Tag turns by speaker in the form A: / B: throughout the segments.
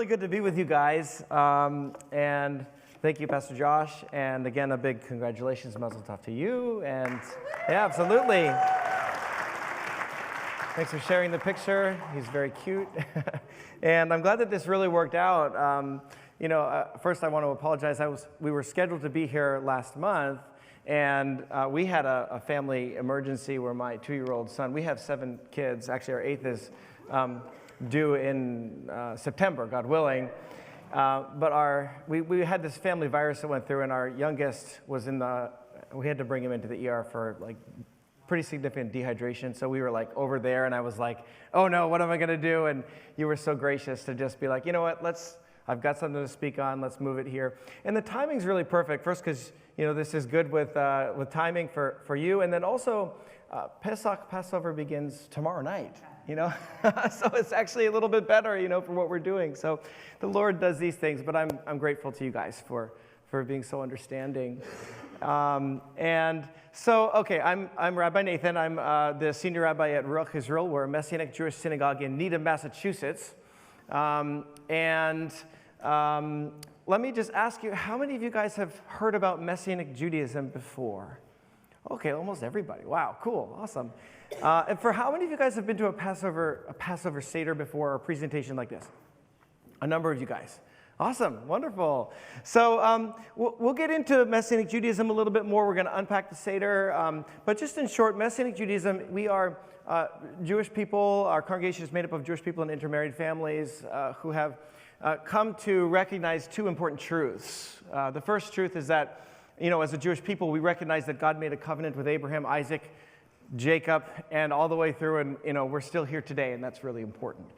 A: really good to be with you guys. And thank you, Pastor Josh. And again, a big congratulations, Mazel Tov to you. And yeah, absolutely. Thanks for sharing the picture. He's very cute. And I'm glad that this really worked out. First I want to apologize. We were scheduled to be here last month, and we had a family emergency where my 2-year-old son, we have 7 kids. Actually, our 8th is due in September, God willing. But we had this family virus that went through, and our youngest was we had to bring him into the ER for like pretty significant dehydration. So we were like over there, and I was like, oh no, what am I gonna do? And you were so gracious to just be like, you know what, I've got something to speak on, let's move it here. And the timing's really perfect, first because this is good with timing for you, and then also Passover begins tomorrow night. So it's actually a little bit better, for what we're doing. So the Lord does these things, but I'm grateful to you guys for being so understanding. And so, okay, I'm Rabbi Nathan. I'm the senior rabbi at Ruach Israel. We're a Messianic Jewish synagogue in Needham, Massachusetts. Let me just ask you, how many of you guys have heard about Messianic Judaism before? Okay, almost everybody. Wow, cool, awesome. And for how many of you guys have been to a Passover Seder before, or a presentation like this? A number of you guys. Awesome, wonderful. So we'll get into Messianic Judaism a little bit more. We're going to unpack the Seder. But just in short, Messianic Judaism, we are Jewish people. Our congregation is made up of Jewish people and intermarried families who have come to recognize 2 important truths. The first truth is that, as a Jewish people, we recognize that God made a covenant with Abraham, Isaac, Jacob, and all the way through, and we're still here today, and that's really important.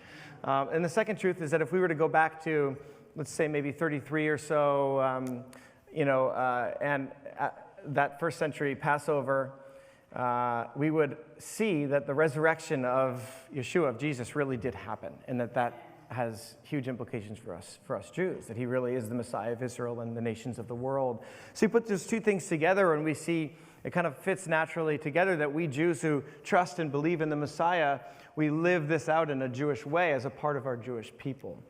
A: And the second truth is that if we were to go back to, let's say, maybe 33 or so, and that first century Passover, we would see that the resurrection of Yeshua, of Jesus, really did happen, and that has huge implications for us Jews, that he really is the Messiah of Israel and the nations of the world. So you put those 2 things together, and we see it kind of fits naturally together that we Jews who trust and believe in the Messiah, we live this out in a Jewish way as a part of our Jewish people.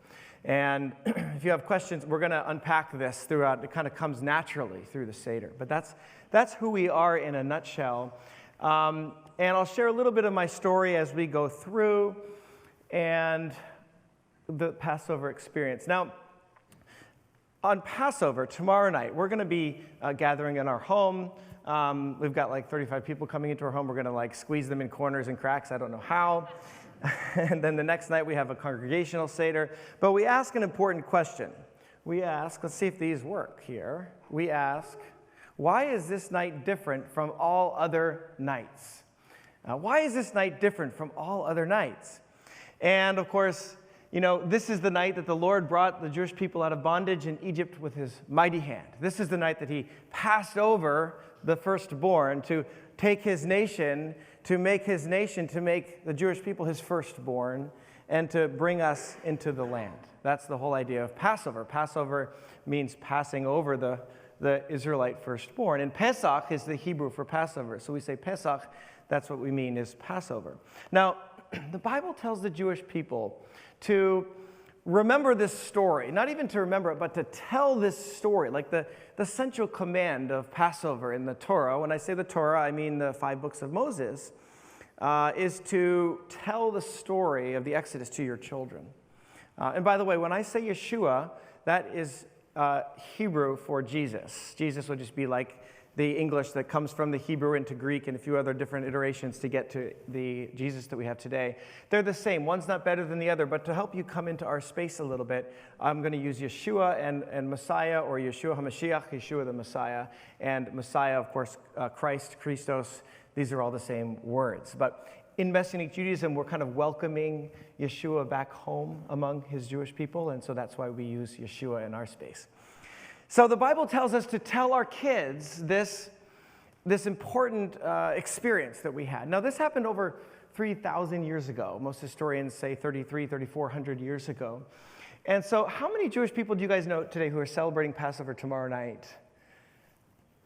A: And if you have questions, we're going to unpack this throughout. It kind of comes naturally through the Seder. But that's who we are in a nutshell. And I'll share a little bit of my story as we go through and the Passover experience. Now, on Passover, tomorrow night, we're going to be gathering in our home. We've got like 35 people coming into our home. We're going to squeeze them in corners and cracks. I don't know how. And then the next night we have a congregational Seder. But we ask an important question. We ask, let's see if these work here. We ask, why is this night different from all other nights? Why is this night different from all other nights? And of course, this is the night that the Lord brought the Jewish people out of bondage in Egypt with his mighty hand. This is the night that he passed over the firstborn to take his nation, to make the Jewish people his firstborn, and to bring us into the land. That's the whole idea of Passover. Passover means passing over the Israelite firstborn. And Pesach is the Hebrew for Passover. So we say Pesach, that's what we mean is Passover. Now, the Bible tells the Jewish people to remember this story, not even to remember it, but to tell this story, like the central command of Passover in the Torah. When I say the Torah, I mean the 5 books of Moses, is to tell the story of the Exodus to your children. And by the way, when I say Yeshua, that is Hebrew for Jesus. Jesus would just be like the English that comes from the Hebrew into Greek and a few other different iterations to get to the Jesus that we have today. They're the same. One's not better than the other, but to help you come into our space a little bit, I'm going to use Yeshua and Messiah, or Yeshua HaMashiach, Yeshua the Messiah, and Messiah, of course, Christ, Christos. These are all the same words. But in Messianic Judaism, we're kind of welcoming Yeshua back home among his Jewish people, and so that's why we use Yeshua in our space. So the Bible tells us to tell our kids this important experience that we had. Now, this happened over 3,000 years ago. Most historians say 3,400 years ago. And so how many Jewish people do you guys know today who are celebrating Passover tomorrow night?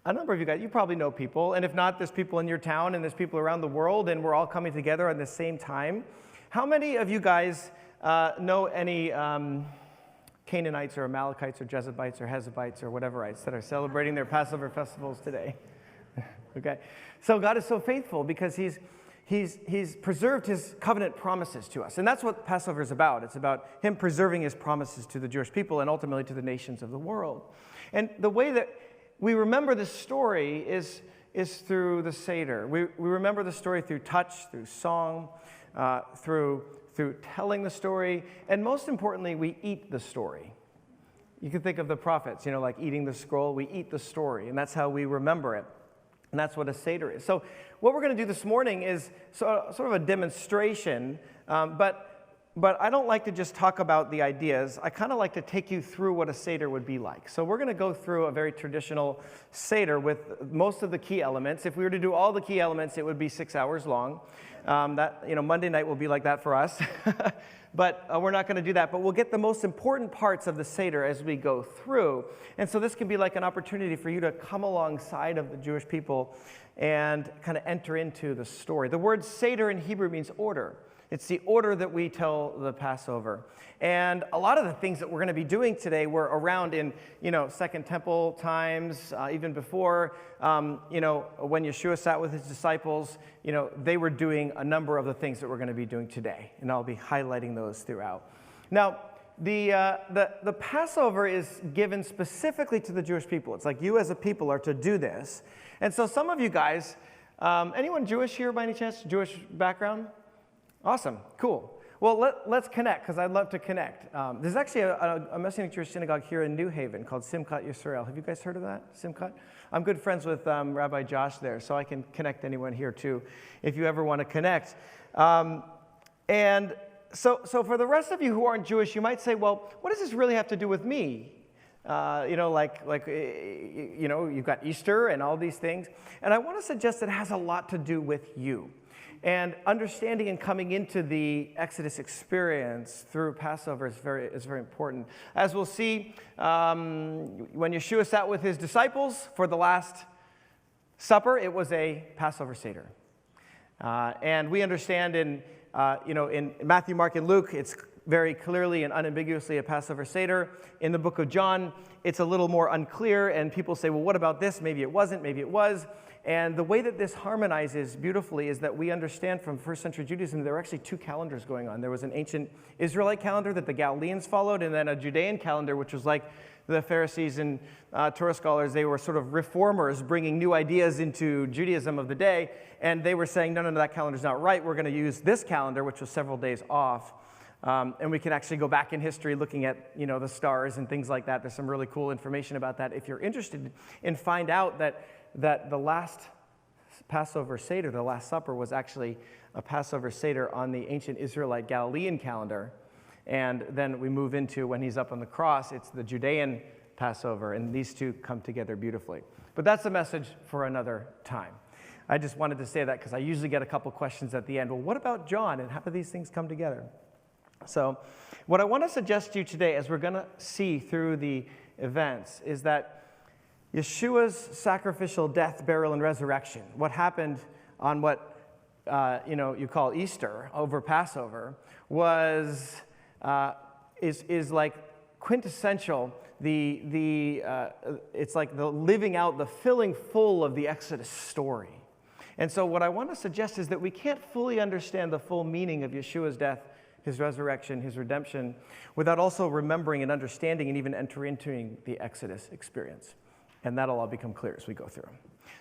A: A number of you guys, you probably know people. And if not, there's people in your town and there's people around the world, and we're all coming together at the same time. How many of you guys know any Canaanites or Amalekites or Jezebites or Hezebites or whateverites that are celebrating their Passover festivals today. Okay? So God is so faithful because He's preserved His covenant promises to us. And that's what Passover is about. It's about Him preserving His promises to the Jewish people and ultimately to the nations of the world. And the way that we remember this story is through the Seder. We remember the story through touch, through song, through telling the story, and most importantly, we eat the story. You can think of the prophets, like eating the scroll. We eat the story, and that's how we remember it. And that's what a Seder is. So what we're going to do this morning is sort of a demonstration, but I don't like to just talk about the ideas. I kind of like to take you through what a Seder would be like. So we're going to go through a very traditional Seder with most of the key elements. If we were to do all the key elements, it would be 6 hours long. Monday night will be like that for us. But we're not going to do that. But we'll get the most important parts of the Seder as we go through. And so this can be like an opportunity for you to come alongside of the Jewish people and kind of enter into the story. The word Seder in Hebrew means order. It's the order that we tell the Passover. And a lot of the things that we're going to be doing today were around in, Second Temple times, even before, when Yeshua sat with his disciples, they were doing a number of the things that we're going to be doing today. And I'll be highlighting those throughout. Now, the Passover is given specifically to the Jewish people. It's like you as a people are to do this. And so some of you guys, anyone Jewish here by any chance? Jewish background? Awesome, cool. Well, let's connect, because I'd love to connect. There's actually a Messianic Jewish synagogue here in New Haven called Simchat Yisrael. Have you guys heard of that, Simchat? I'm good friends with Rabbi Josh there, so I can connect anyone here too, if you ever want to connect. And so for the rest of you who aren't Jewish, you might say, well, what does this really have to do with me? You've got Easter and all these things. And I want to suggest it has a lot to do with you. And understanding and coming into the Exodus experience through Passover is very important. As we'll see, when Yeshua sat with his disciples for the Last Supper, it was a Passover Seder. And we understand in Matthew, Mark, and Luke, it's very clearly and unambiguously a Passover Seder. In the book of John, it's a little more unclear, and people say, well, what about this? Maybe it wasn't, maybe it was. And the way that this harmonizes beautifully is that we understand from first century Judaism there were actually two calendars going on. There was an ancient Israelite calendar that the Galileans followed, and then a Judean calendar, which was like the Pharisees and Torah scholars. They were sort of reformers bringing new ideas into Judaism of the day, and they were saying, no, that calendar's not right. We're going to use this calendar, which was several days off. And we can actually go back in history looking at, the stars and things like that. There's some really cool information about that if you're interested, and find out that the last Passover Seder, the Last Supper, was actually a Passover Seder on the ancient Israelite Galilean calendar. And then we move into, when he's up on the cross, it's the Judean Passover, and these two come together beautifully. But that's a message for another time. I just wanted to say that because I usually get a couple questions at the end. Well, what about John, and how do these things come together? So what I want to suggest to you today, as we're going to see through the events, is that Yeshua's sacrificial death, burial, and resurrection, what happened on what you call Easter over Passover, is like quintessential. It's like the living out, the filling full of the Exodus story. And so what I want to suggest is that we can't fully understand the full meaning of Yeshua's death, his resurrection, his redemption, without also remembering and understanding and even entering into the Exodus experience. And that'll all become clear as we go through.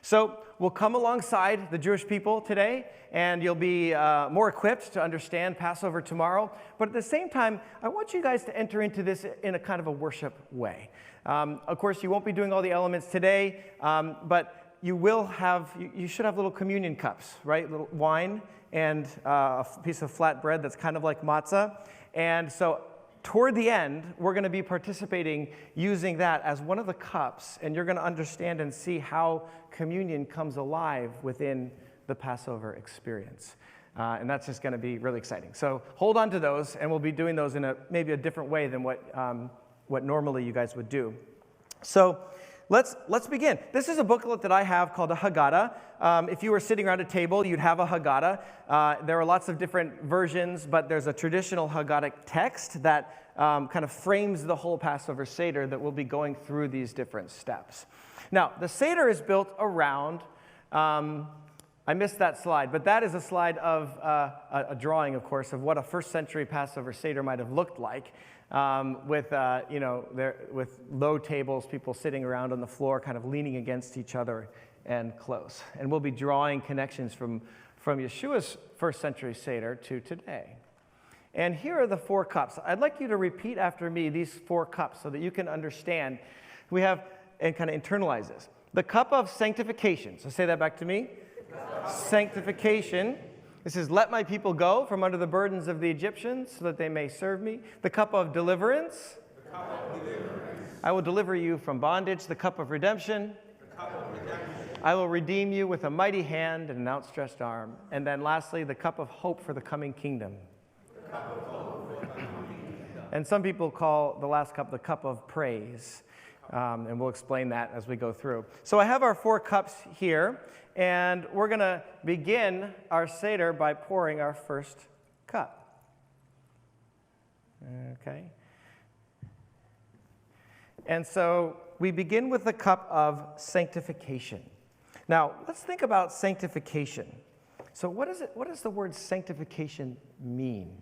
A: So we'll come alongside the Jewish people today, and you'll be more equipped to understand Passover tomorrow. But at the same time, I want you guys to enter into this in a kind of a worship way. Of course, you won't be doing all the elements today, but you should have little communion cups, right? Little wine and a piece of flat bread that's kind of like matzah. And so toward the end, we're going to be participating using that as one of the cups, and you're going to understand and see how communion comes alive within the Passover experience. And that's just going to be really exciting. So hold on to those, and we'll be doing those in maybe a different way than what normally you guys would do. So let's begin. This is a booklet that I have called a Haggadah. If you were sitting around a table, you'd have a Haggadah. There are lots of different versions, but there's a traditional Haggadic text that kind of frames the whole Passover Seder that we'll be going through these different steps. Now, the Seder is built around, I missed that slide, but that is a slide of a drawing, of course, of what a first century Passover Seder might have looked like. With low tables, people sitting around on the floor, kind of leaning against each other and close. And we'll be drawing connections from Yeshua's first century Seder to today. And here are the 4 cups. I'd like you to repeat after me these 4 cups so that you can understand. We have, and kind of internalize this. The cup of sanctification. So say that back to me. Sanctification. This is, let my people go from under the burdens of the Egyptians so that they may serve me. The cup of deliverance.
B: The cup of deliverance.
A: I will deliver you from bondage. The cup of redemption.
B: The cup of redemption.
A: I will redeem you with a mighty hand and an outstretched arm. And then lastly, the cup of hope for the coming kingdom.
B: The cup of hope for the coming kingdom.
A: And some people call the last cup the cup of praise. And we'll explain that as we go through. So I have our 4 cups here. And we're going to begin our Seder by pouring our first cup. Okay. And so we begin with the cup of sanctification. Now, let's think about sanctification. So what does the word sanctification mean?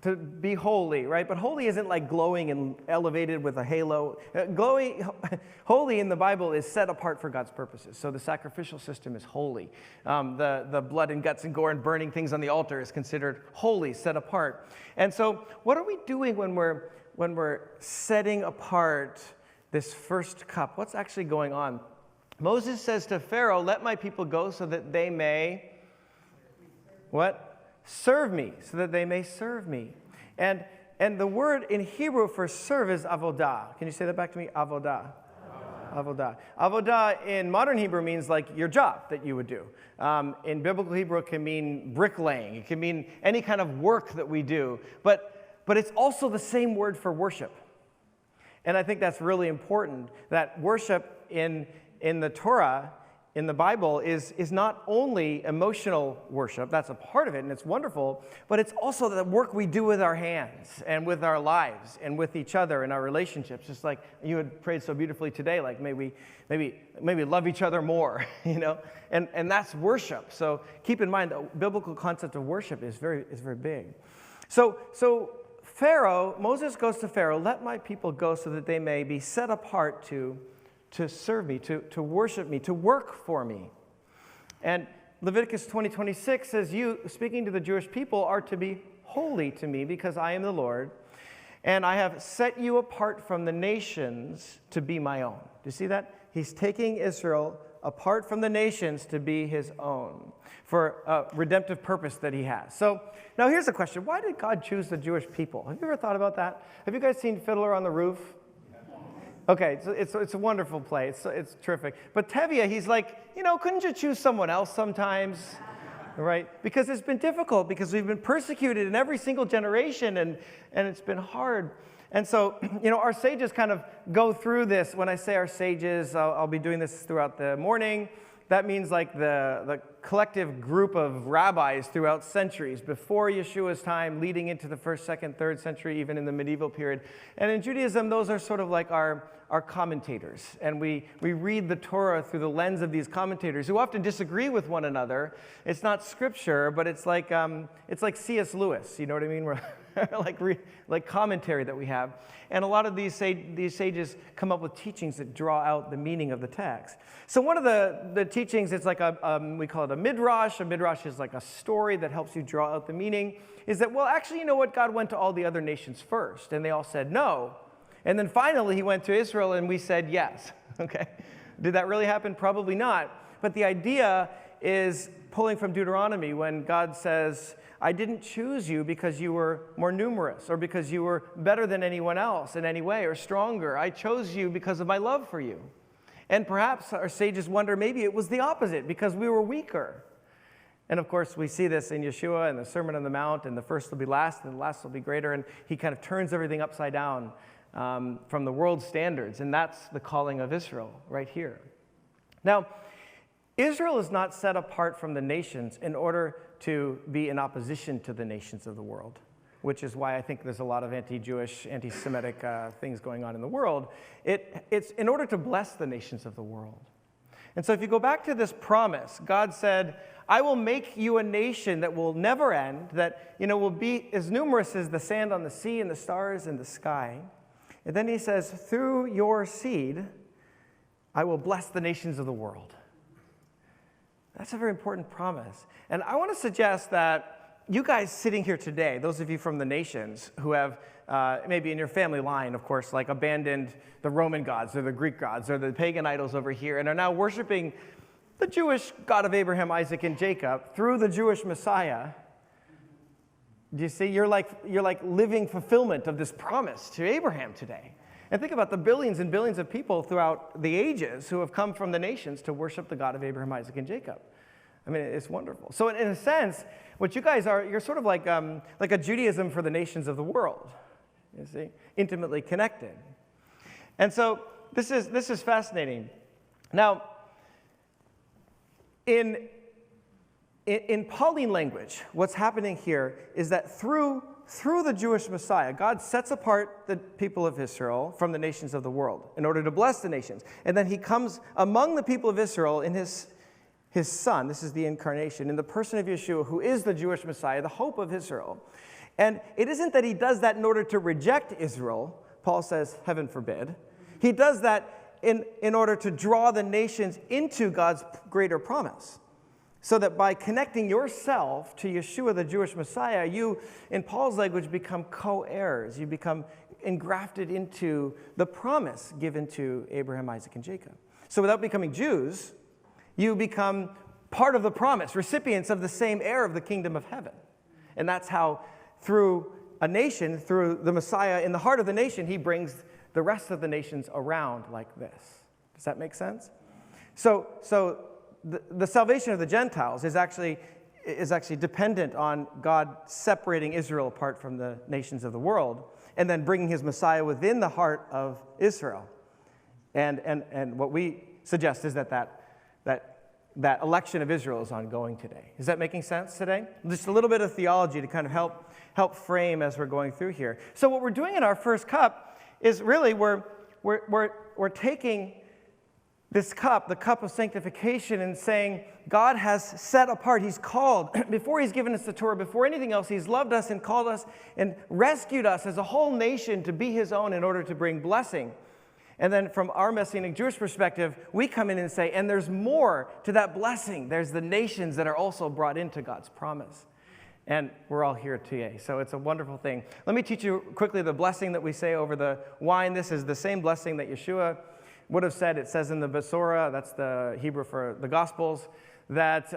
A: To be holy, right? But holy isn't like glowing and elevated with a halo. Holy in the Bible is set apart for God's purposes. So the sacrificial system is holy. The blood and guts and gore and burning things on the altar is considered holy, set apart. And so what are we doing when we're setting apart this first cup? What's actually going on? Moses says to Pharaoh, let my people go so that they may, what? Serve me, so that they may serve me. And the word in Hebrew for serve is avodah. Can you say that back to me? Avodah. Avodah. Avodah in modern Hebrew means like your job that you would do. In biblical Hebrew, it can mean bricklaying. It can mean any kind of work that we do. But it's also the same word for worship. And I think that's really important, that worship in the Torah, in the Bible, is not only emotional worship, that's a part of it, and it's wonderful, but it's also the work we do with our hands and with our lives and with each other in our relationships. Just like you had prayed so beautifully today, like maybe love each other more, you know? And that's worship. So keep in mind, the biblical concept of worship is very big. So Moses goes to Pharaoh, let my people go so that they may be set apart to serve me, to worship me, to work for me. And Leviticus 20:26 says, you, speaking to the Jewish people, are to be holy to me because I am the Lord, and I have set you apart from the nations to be my own. Do you see that? He's taking Israel apart from the nations to be his own for a redemptive purpose that he has. So now here's the question. Why did God choose the Jewish people? Have you ever thought about that? Have you guys seen Fiddler on the Roof? Okay, so it's a wonderful play. It's terrific. But Tevye, he's like, couldn't you choose someone else sometimes? Right? Because it's been difficult, because we've been persecuted in every single generation, and it's been hard. And so, our sages kind of go through this. When I say our sages, I'll be doing this throughout the morning. That means like the collective group of rabbis throughout centuries, before Yeshua's time, leading into the 1st, 2nd, 3rd century, even in the medieval period. And in Judaism, those are sort of like our commentators. And we read the Torah through the lens of these commentators who often disagree with one another. It's not scripture, but it's like C.S. Lewis, you know what I mean? like commentary that we have. And a lot of these sages come up with teachings that draw out the meaning of the text. So one of the teachings, it's like we call it a midrash. A midrash is like a story that helps you draw out the meaning, is that, well, actually, you know what? God went to all the other nations first, and they all said no. And then finally, he went to Israel, and we said yes. Okay? Did that really happen? Probably not. But the idea is pulling from Deuteronomy when God says, I didn't choose you because you were more numerous or because you were better than anyone else in any way or stronger. I chose you because of my love for you. And perhaps our sages wonder, maybe it was the opposite, because we were weaker. And of course, we see this in Yeshua and the Sermon on the Mount, and the first will be last, and the last will be greater, and he kind of turns everything upside down from the world standards, and that's the calling of Israel right here. Now, Israel is not set apart from the nations in order to be in opposition to the nations of the world, which is why I think there's a lot of anti-Jewish, anti-Semitic things going on in the world. It's in order to bless the nations of the world. And so if you go back to this promise, God said, I will make you a nation that will never end, that will be as numerous as the sand on the sea and the stars in the sky. And then he says, through your seed, I will bless the nations of the world. That's a very important promise. And I want to suggest that you guys sitting here today, those of you from the nations who have maybe in your family line, of course, like abandoned the Roman gods or the Greek gods or the pagan idols over here and are now worshiping the Jewish God of Abraham, Isaac, and Jacob through the Jewish Messiah. Do you see? You're like living fulfillment of this promise to Abraham today. And think about the billions and billions of people throughout the ages who have come from the nations to worship the God of Abraham, Isaac, and Jacob. I mean, it's wonderful. So in a sense, what you guys are, you're sort of like a Judaism for the nations of the world, you see, intimately connected. And so this is fascinating. Now, in Pauline language, what's happening here is that through the Jewish Messiah, God sets apart the people of Israel from the nations of the world in order to bless the nations. And then he comes among the people of Israel in his son, this is the incarnation, in the person of Yeshua, who is the Jewish Messiah, the hope of Israel. And it isn't that he does that in order to reject Israel. Paul says, heaven forbid. He does that in order to draw the nations into God's greater promise. So that by connecting yourself to Yeshua, the Jewish Messiah, you, in Paul's language, become co-heirs. You become engrafted into the promise given to Abraham, Isaac, and Jacob. So without becoming Jews, you become part of the promise, recipients of the same heir of the kingdom of heaven. And that's how, through a nation, through the Messiah in the heart of the nation, he brings the rest of the nations around like this. Does that make sense? So the salvation of the Gentiles is actually dependent on God separating Israel apart from the nations of the world and then bringing his Messiah within the heart of Israel. And what we suggest is that election of Israel is ongoing today. Is that making sense today? Just a little bit of theology to kind of help frame as we're going through here. So what we're doing in our first cup is really we're taking this cup, the cup of sanctification, and saying God has set apart, he's called, before he's given us the Torah, before anything else, he's loved us and called us and rescued us as a whole nation to be his own in order to bring blessing. And then from our Messianic Jewish perspective, we come in and say, and there's more to that blessing. There's the nations that are also brought into God's promise. And we're all here today, so it's a wonderful thing. Let me teach you quickly the blessing that we say over the wine. This is the same blessing that Yeshua would have said. It says in the Besorah, that's the Hebrew for the Gospels, that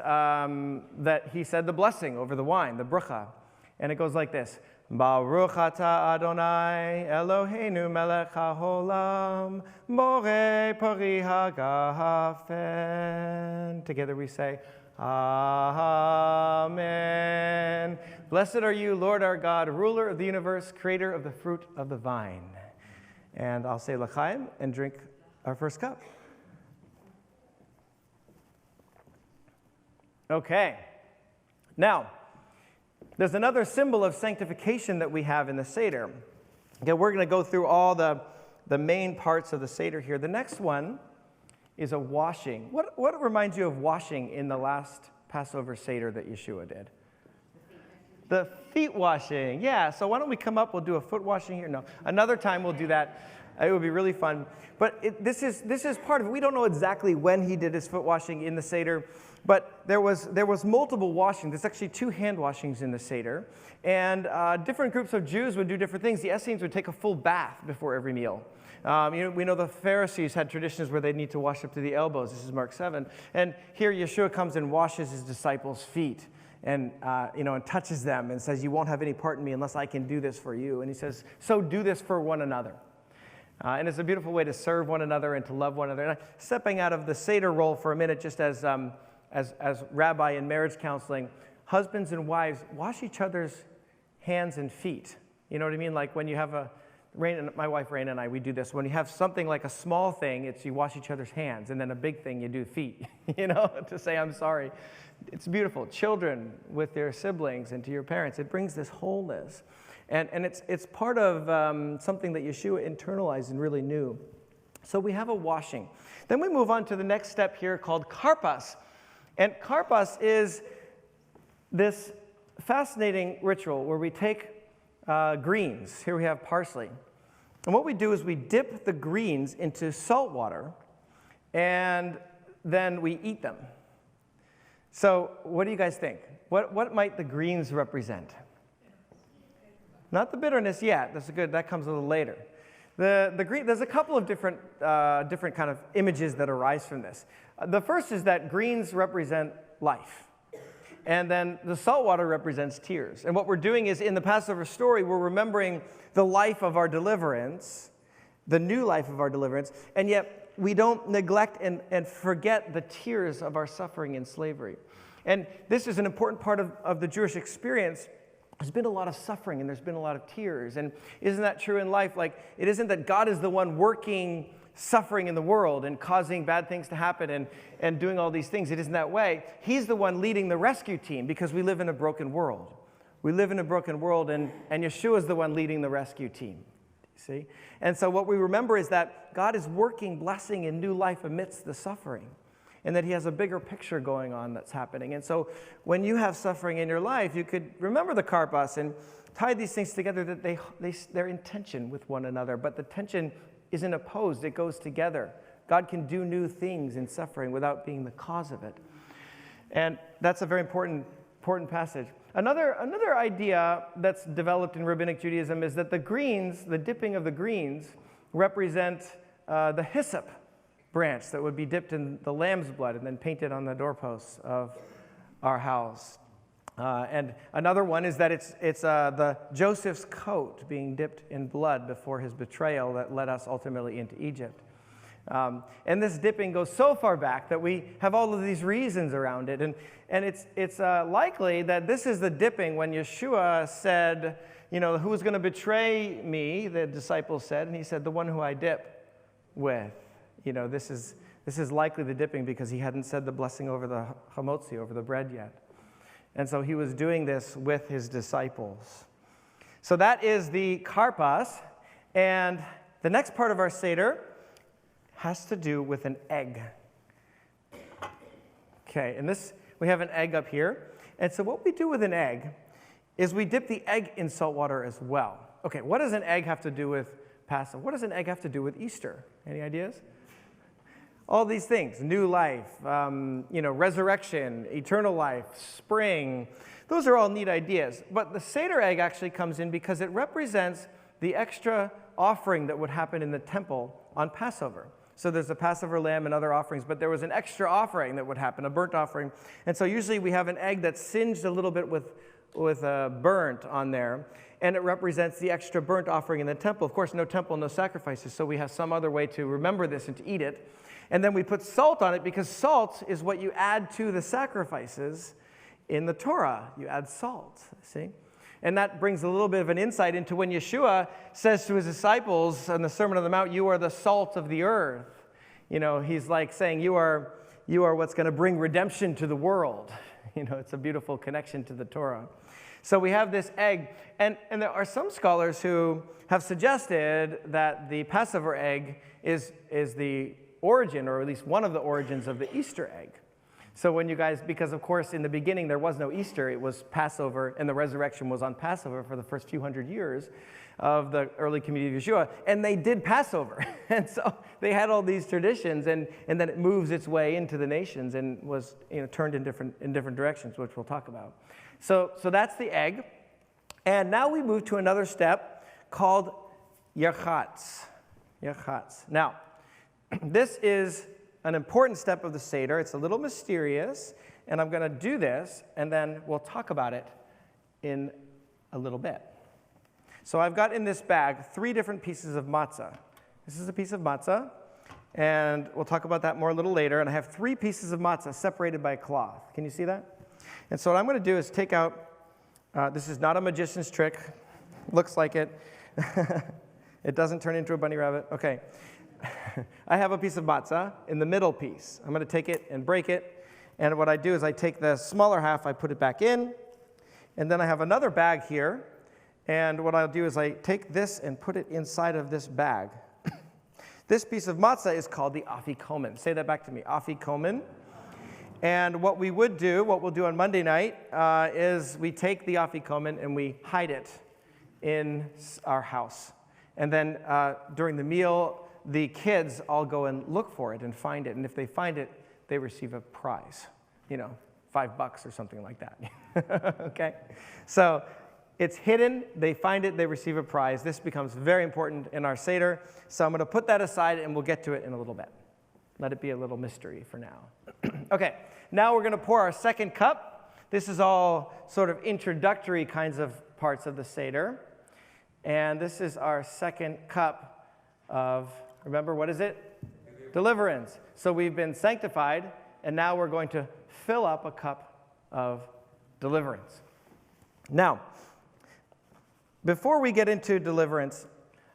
A: he said the blessing over the wine, the bracha. And it goes like this. Baruch atah Adonai Eloheinu melech haolam borei pari hagafen. Together we say, Amen. Blessed are you, Lord our God, ruler of the universe, creator of the fruit of the vine. And I'll say l'chaim and drink our first cup. Okay. Now, there's another symbol of sanctification that we have in the Seder. Okay, we're going to go through all the main parts of the Seder here. The next one is a washing. What reminds you of washing in the last Passover Seder that Yeshua did? The feet washing. Yeah, so why don't we come up, we'll do a foot washing here. No, another time we'll do that. It would be really fun. But this is part of it. We don't know exactly when he did his foot washing in the Seder, but there was multiple washings. There's actually 2 hand washings in the Seder. And different groups of Jews would do different things. The Essenes would take a full bath before every meal. We know the Pharisees had traditions where they need to wash up to the elbows. This is Mark 7. And here Yeshua comes and washes his disciples' feet and touches them and says, you won't have any part in me unless I can do this for you. And he says, so do this for one another. And it's a beautiful way to serve one another and to love one another. And stepping out of the Seder role for a minute, just as rabbi in marriage counseling, husbands and wives wash each other's hands and feet. You know what I mean? Like when you have My wife Raina and I, we do this. When you have something like a small thing, it's you wash each other's hands, and then a big thing, you do feet, to say I'm sorry. It's beautiful. Children with their siblings and to your parents, it brings this wholeness. And it's part of something that Yeshua internalized and really knew. So we have a washing. Then we move on to the next step here called karpas. And karpas is this fascinating ritual where we take greens. Here we have parsley. And what we do is we dip the greens into salt water, and then we eat them. So what do you guys think? What might the greens represent? Not the bitterness yet. That's good. That comes a little later. The green. There's a couple of different kind of images that arise from this. The first is that greens represent life. And then the salt water represents tears. And what we're doing is in the Passover story, we're remembering the life of our deliverance, the new life of our deliverance, and yet we don't neglect and forget the tears of our suffering in slavery. And this is an important part of the Jewish experience. There's been a lot of suffering and there's been a lot of tears. And isn't that true in life? Like, it isn't that God is the one working suffering in the world and causing bad things to happen and doing all these things. It isn't that way. He's the one leading the rescue team because we live in a broken world. We live in a broken world, and Yeshua is the one leading the rescue team. See? And so what we remember is that God is working blessing and new life amidst the suffering, and that he has a bigger picture going on that's happening. And so when you have suffering in your life, you could remember the karpas and tie these things together, that they're in tension with one another, but the tension isn't opposed, it goes together. God can do new things in suffering without being the cause of it. And that's a very important passage. Another idea that's developed in Rabbinic Judaism is that the greens, the dipping of the greens, represent the hyssop branch that would be dipped in the lamb's blood and then painted on the doorposts of our house. And another one is that it's the Joseph's coat being dipped in blood before his betrayal that led us ultimately into Egypt. And this dipping goes so far back that we have all of these reasons around it. And it's likely that this is the dipping when Yeshua said, who is going to betray me, the disciples said, and he said, the one who I dip with. This is likely the dipping because he hadn't said the blessing over the hamotzi, over the bread yet. And so he was doing this with his disciples. So that is the karpas. And the next part of our Seder has to do with an egg. Okay, and we have an egg up here. And so what we do with an egg is we dip the egg in salt water as well. Okay, what does an egg have to do with Passover? What does an egg have to do with Easter? Any ideas? All these things, new life, resurrection, eternal life, spring, those are all neat ideas. But the Seder egg actually comes in because it represents the extra offering that would happen in the temple on Passover. So there's a Passover lamb and other offerings, but there was an extra offering that would happen, a burnt offering. And so usually we have an egg that's singed a little bit with burnt on there, and it represents the extra burnt offering in the temple. Of course, no temple, no sacrifices, so we have some other way to remember this and to eat it. And then we put salt on it because salt is what you add to the sacrifices in the Torah. You add salt, see? And that brings a little bit of an insight into when Yeshua says to his disciples on the Sermon on the Mount, you are the salt of the earth. He's like saying, you are what's going to bring redemption to the world. It's a beautiful connection to the Torah. So we have this egg, and there are some scholars who have suggested that the Passover egg is the origin, or at least one of the origins of the Easter egg. So when you guys, because of course in the beginning there was no Easter, it was Passover, and the resurrection was on Passover for the first few hundred years of the early community of Yeshua, and they did Passover. And so they had all these traditions, and then it moves its way into the nations and was turned in different directions, which we'll talk about. So that's the egg. And now we move to another step called Yerchatz. Now, this is an important step of the Seder. It's a little mysterious, and I'm going to do this, and then we'll talk about it in a little bit. So I've got in this bag 3 different pieces of matzah. This is a piece of matzah, and we'll talk about that more a little later. And I have 3 pieces of matzah separated by a cloth. Can you see that? And so what I'm going to do is take out, this is not a magician's trick. Looks like it. It doesn't turn into a bunny rabbit? Okay. I have a piece of matzah in the middle piece. I'm going to take it and break it. And what I do is I take the smaller half, I put it back in. And then I have another bag here. And what I'll do is I take this and put it inside of this bag. This piece of matzah is called the afikomen. Say that back to me, afikomen. And what we'll do on Monday night, is we take the afikomen and we hide it in our house. And then during the meal, the kids all go and look for it and find it. And if they find it, they receive a prize, $5 or something like that. Okay? So it's hidden, they find it, they receive a prize. This becomes very important in our Seder. So I'm going to put that aside and we'll get to it in a little bit. Let it be a little mystery for now. Okay, now we're going to pour our second cup. This is all sort of introductory kinds of parts of the Seder. And this is our second cup of, remember, what is it? Deliverance. So we've been sanctified, and now we're going to fill up a cup of deliverance. Now, before we get into deliverance,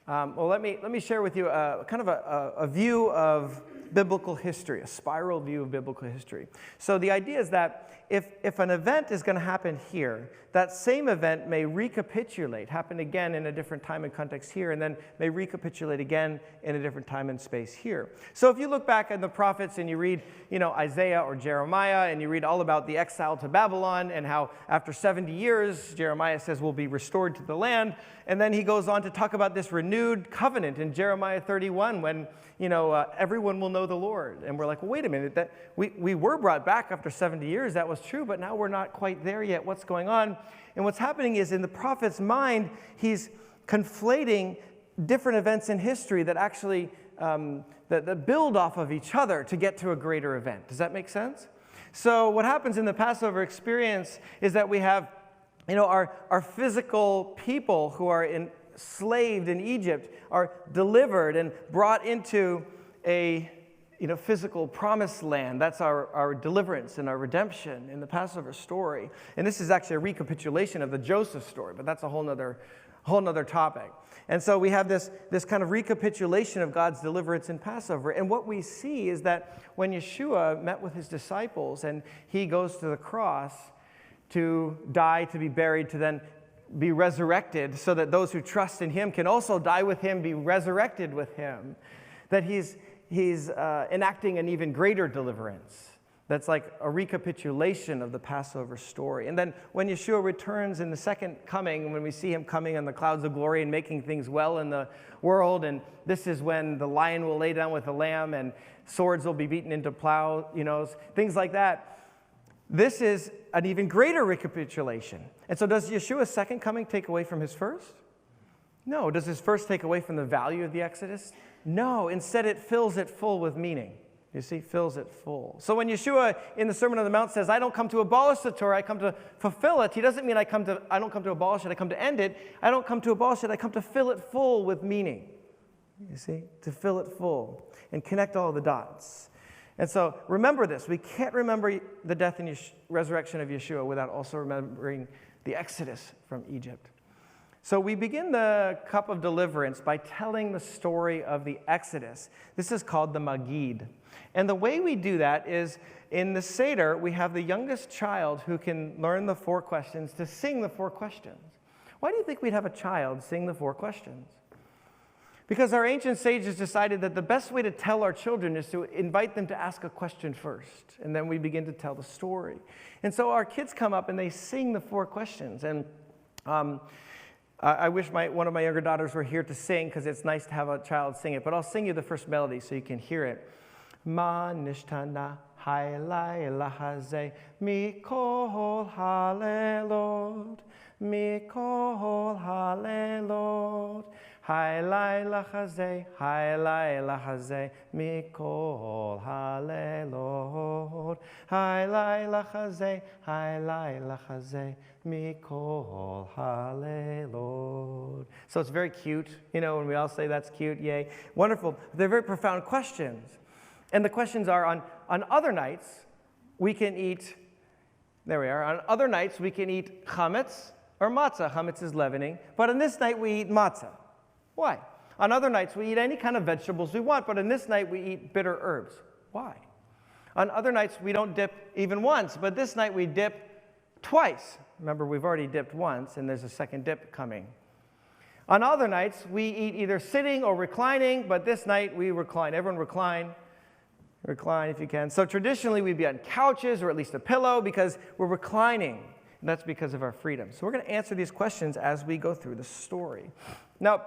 A: let me share with you a view of biblical history, a spiral view of biblical history. So the idea is that if an event is going to happen here, that same event may happen again in a different time and context here, and then may recapitulate again in a different time and space here. So if you look back at the prophets and you read, Isaiah or Jeremiah, and you read all about the exile to Babylon and how after 70 years, Jeremiah says we'll be restored to the land, and then he goes on to talk about this renewed covenant in Jeremiah 31 when everyone will know the Lord. And we're like, well, wait a minute, that we were brought back after 70 years, that was true, but now we're not quite there yet. What's going on? And what's happening is in the prophet's mind, he's conflating different events in history that actually that build off of each other to get to a greater event. Does that make sense? So what happens in the Passover experience is that we have our physical people who are enslaved in Egypt are delivered and brought into a physical promised land. That's our deliverance and our redemption in the Passover story. And this is actually a recapitulation of the Joseph story, but that's a whole nother topic. And so we have this kind of recapitulation of God's deliverance in Passover. And what we see is that when Yeshua met with his disciples and he goes to the cross to die, to be buried, to then be resurrected so that those who trust in him can also die with him, be resurrected with him, that he's enacting an even greater deliverance. That's like a recapitulation of the Passover story. And then when Yeshua returns in the second coming, when we see him coming on the clouds of glory and making things well in the world, and this is when the lion will lay down with the lamb and swords will be beaten into plow, things like that. This is an even greater recapitulation. And so does Yeshua's second coming take away from his first? No. Does his first take away from the value of the Exodus? No. Instead, it fills it full with meaning. You see, fills it full. So when Yeshua in the Sermon on the Mount says, I don't come to abolish the Torah, I come to fulfill it, he doesn't mean I don't come to abolish it, I come to end it. I don't come to abolish it, I come to fill it full with meaning. You see, to fill it full and connect all the dots. And so remember this. We can't remember the death and resurrection of Yeshua without also remembering the Exodus from Egypt. So we begin the cup of deliverance by telling the story of the Exodus. This is called the Magid. And the way we do that is in the Seder, we have the youngest child who can learn the 4 questions to sing the 4 questions. Why do you think we'd have a child sing the 4 questions? Because our ancient sages decided that the best way to tell our children is to invite them to ask a question first, and then we begin to tell the story. And so our kids come up and they sing the 4 questions. And I wish one of my younger daughters were here to sing, because it's nice to have a child sing it, but I'll sing you the first melody so you can hear it. Ma nishtana hailai lahaze mikol halelot, mikol halelot. Hailai lachaze, mikol halelot. Hailai lachaze, mikol halelot. So it's very cute, when we all say that's cute, yay. Wonderful. They're very profound questions. And the questions are on other nights, we can eat, there we are, on other nights we can eat chametz or matzah. Chametz is leavening. But on this night we eat matzah. Why? On other nights, we eat any kind of vegetables we want, but on this night, we eat bitter herbs. Why? On other nights, we don't dip even once, but this night we dip twice. Remember, we've already dipped once, and there's a second dip coming. On other nights, we eat either sitting or reclining, but this night we recline. Everyone recline. Recline if you can. So traditionally, we'd be on couches or at least a pillow because we're reclining. And that's because of our freedom. So we're going to answer these questions as we go through the story. Now,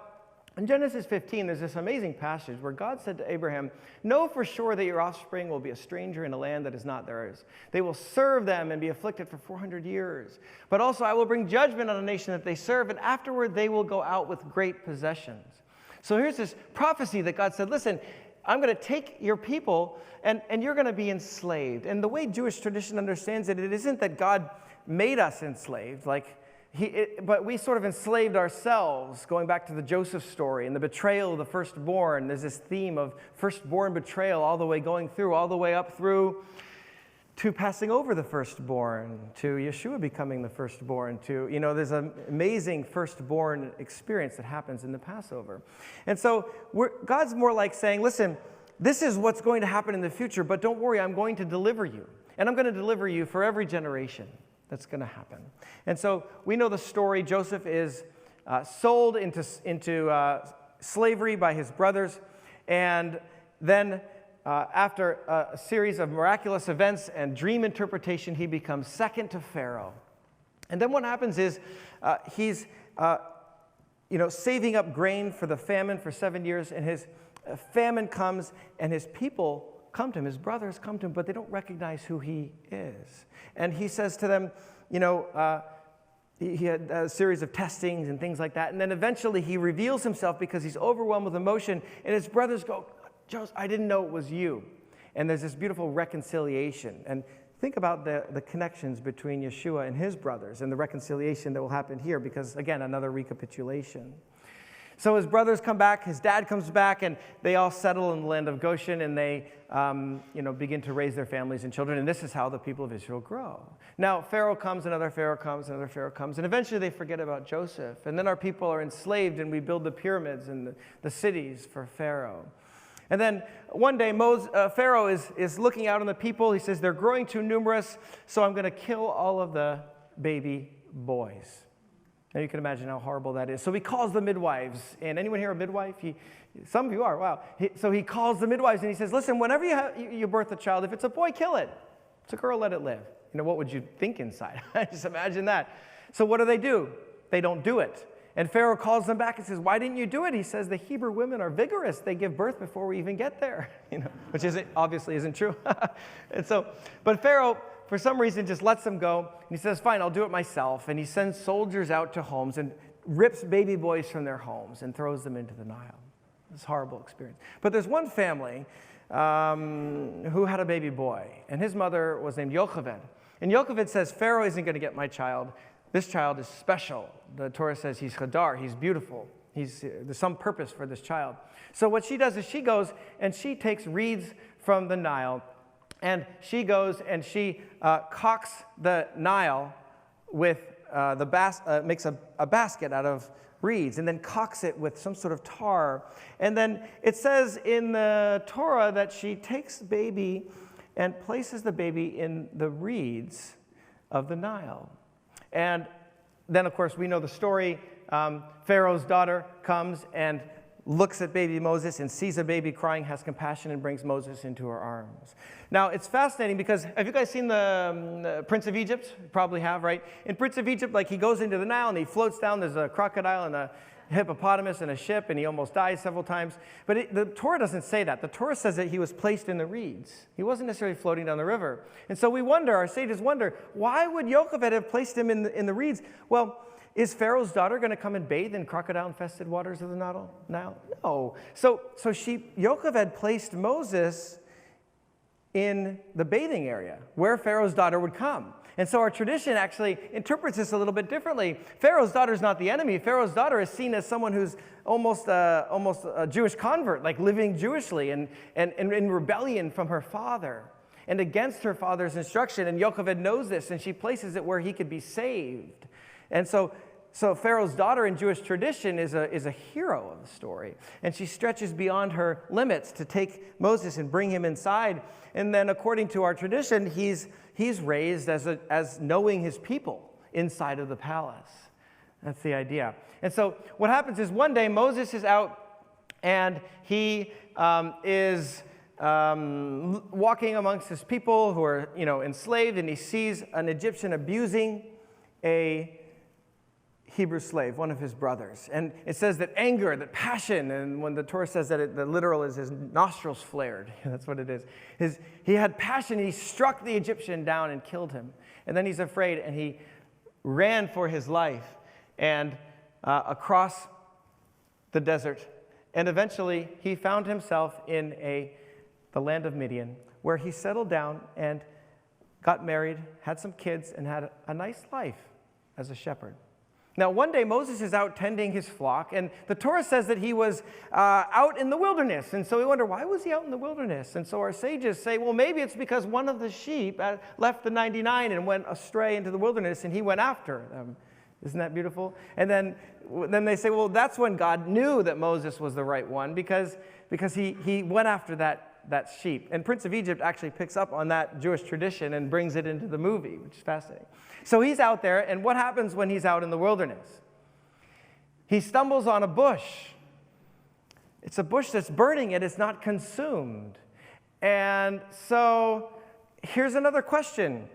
A: in Genesis 15, there's this amazing passage where God said to Abraham, "Know for sure that your offspring will be a stranger in a land that is not theirs. They will serve them and be afflicted for 400 years. But also I will bring judgment on a nation that they serve, and afterward they will go out with great possessions." So here's this prophecy that God said, listen, I'm going to take your people and you're going to be enslaved. And the way Jewish tradition understands it, it isn't that God made us enslaved, but we sort of enslaved ourselves, going back to the Joseph story and the betrayal of the firstborn. There's this theme of firstborn betrayal all the way up through to passing over the firstborn, to Yeshua becoming the firstborn, there's an amazing firstborn experience that happens in the Passover. And so God's more like saying, listen, this is what's going to happen in the future, but don't worry, I'm going to deliver you. And I'm going to deliver you for every generation that's going to happen. And so we know the story. Joseph is sold into slavery by his brothers, and then after a series of miraculous events and dream interpretation, he becomes second to Pharaoh. And then what happens is he's saving up grain for the famine for 7 years, and his famine comes, and his people come to him, his brothers come to him, but they don't recognize who he is. And he says to them, he had a series of testings and things like that, and then eventually he reveals himself because he's overwhelmed with emotion, and his brothers go, "Joseph, I didn't know it was you." And there's this beautiful reconciliation. And think about the connections between Yeshua and his brothers and the reconciliation that will happen here because, again, another recapitulation. So his brothers come back, his dad comes back, and they all settle in the land of Goshen, and they begin to raise their families and children, and this is how the people of Israel grow. Now, Pharaoh comes, another Pharaoh comes, another Pharaoh comes, and eventually they forget about Joseph. And then our people are enslaved, and we build the pyramids and the cities for Pharaoh. And then one day, Pharaoh is looking out on the people. He says, they're growing too numerous, so I'm going to kill all of the baby boys. Now you can imagine how horrible that is. So he calls the midwives. And anyone here a midwife? Some of you are, wow. So he calls the midwives and he says, listen, whenever you birth a child, if it's a boy, kill it. If it's a girl, let it live. What would you think inside? Just imagine that. So what do? They don't do it. And Pharaoh calls them back and says, why didn't you do it? He says, the Hebrew women are vigorous. They give birth before we even get there, which obviously isn't true. But Pharaoh, for some reason, just lets them go. And he says, fine, I'll do it myself. And he sends soldiers out to homes and rips baby boys from their homes and throws them into the Nile. It's a horrible experience. But there's one family who had a baby boy, and his mother was named Yocheved. And Yocheved says, Pharaoh isn't going to get my child. This child is special. The Torah says he's Hadar, he's beautiful. There's some purpose for this child. So what she does is she goes and she takes reeds from the Nile, and she goes and she caulks the Nile with makes a basket out of reeds, and then caulks it with some sort of tar. And then it says in the Torah that she takes the baby and places the baby in the reeds of the Nile. And then, of course, we know the story. Pharaoh's daughter comes and looks at baby Moses and sees a baby crying, has compassion, and brings Moses into her arms. Now, it's fascinating because, have you guys seen the Prince of Egypt? You probably have, right? In Prince of Egypt, he goes into the Nile and he floats down. There's a crocodile and a hippopotamus and a ship, and he almost dies several times. But the Torah doesn't say that. The Torah says that he was placed in the reeds. He wasn't necessarily floating down the river. And so our sages wonder, why would Yocheved have placed him in the reeds? Well, is Pharaoh's daughter going to come and bathe in crocodile-infested waters of the Nile? No. So Yocheved placed Moses in the bathing area where Pharaoh's daughter would come. And so our tradition actually interprets this a little bit differently. Pharaoh's daughter is not the enemy. Pharaoh's daughter is seen as someone who's almost a Jewish convert, living Jewishly and in rebellion from her father and against her father's instruction. And Yocheved knows this, and she places it where he could be saved. And so So Pharaoh's daughter in Jewish tradition is a hero of the story. And she stretches beyond her limits to take Moses and bring him inside. And then according to our tradition, he's raised as knowing his people inside of the palace. That's the idea. And so what happens is one day Moses is out and he is walking amongst his people who are, enslaved, and he sees an Egyptian abusing a Hebrew slave, one of his brothers. And it says that anger, that passion, and when the Torah says that the literal is his nostrils flared. That's what it is. He had passion. He struck the Egyptian down and killed him. And then he's afraid, and he ran for his life and across the desert. And eventually, he found himself in the land of Midian, where he settled down and got married, had some kids, and had a nice life as a shepherd. Now, one day, Moses is out tending his flock, and the Torah says that he was out in the wilderness. And so we wonder, why was he out in the wilderness? And so our sages say, well, maybe it's because one of the sheep left the 99 and went astray into the wilderness, and he went after them. Isn't that beautiful? And then they say, well, that's when God knew that Moses was the right one, because he went after that sheep. And Prince of Egypt actually picks up on that Jewish tradition and brings it into the movie, which is fascinating. So he's out there, and what happens when he's out in the wilderness? He stumbles on a bush. It's a bush that's burning and it's not consumed. And so here's another question.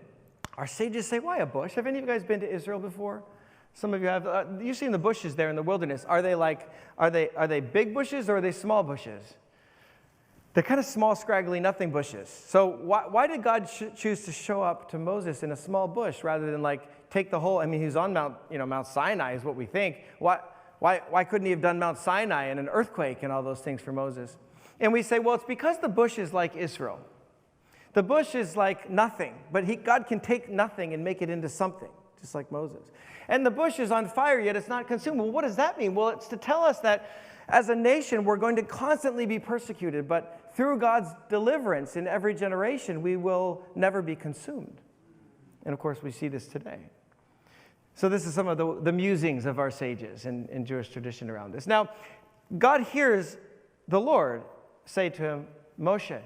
A: Our sages say, why a bush? Have any of you guys been to Israel before? Some of you have. You've seen the bushes there in the wilderness. Are they big bushes or are they small bushes? They're kind of small, scraggly, nothing bushes. So why did God choose to show up to Moses in a small bush rather than take the whole? I mean, he's on Mount Sinai is what we think. Why couldn't he have done Mount Sinai and an earthquake and all those things for Moses? And we say, well, it's because the bush is like Israel. The bush is like nothing, but God can take nothing and make it into something, just like Moses. And the bush is on fire, yet it's not consumed. Well, what does that mean? Well, it's to tell us that as a nation, we're going to constantly be persecuted, but through God's deliverance in every generation, we will never be consumed. And of course, we see this today. So this is some of the musings of our sages in Jewish tradition around this. Now, God hears the Lord say to him, Moshe,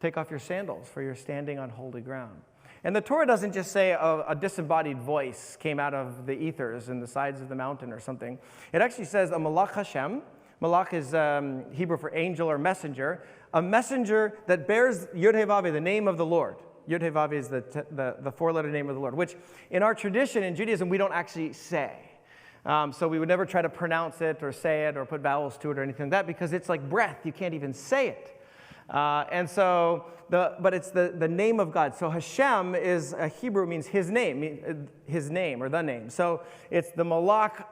A: take off your sandals, for you're standing on holy ground. And the Torah doesn't just say a disembodied voice came out of the ethers in the sides of the mountain or something. It actually says a malach Hashem. Malach is Hebrew for angel or messenger. A messenger that bears Yod-Heh-Vav, the name of the Lord. Yod-Heh-Vav is the four-letter name of the Lord, which in our tradition in Judaism we don't actually say. So we would never try to pronounce it or say it or put vowels to it or anything like that, because it's like breath. You can't even say it. But it's the name of God. So Hashem is a Hebrew, means his name or the name. So it's the malach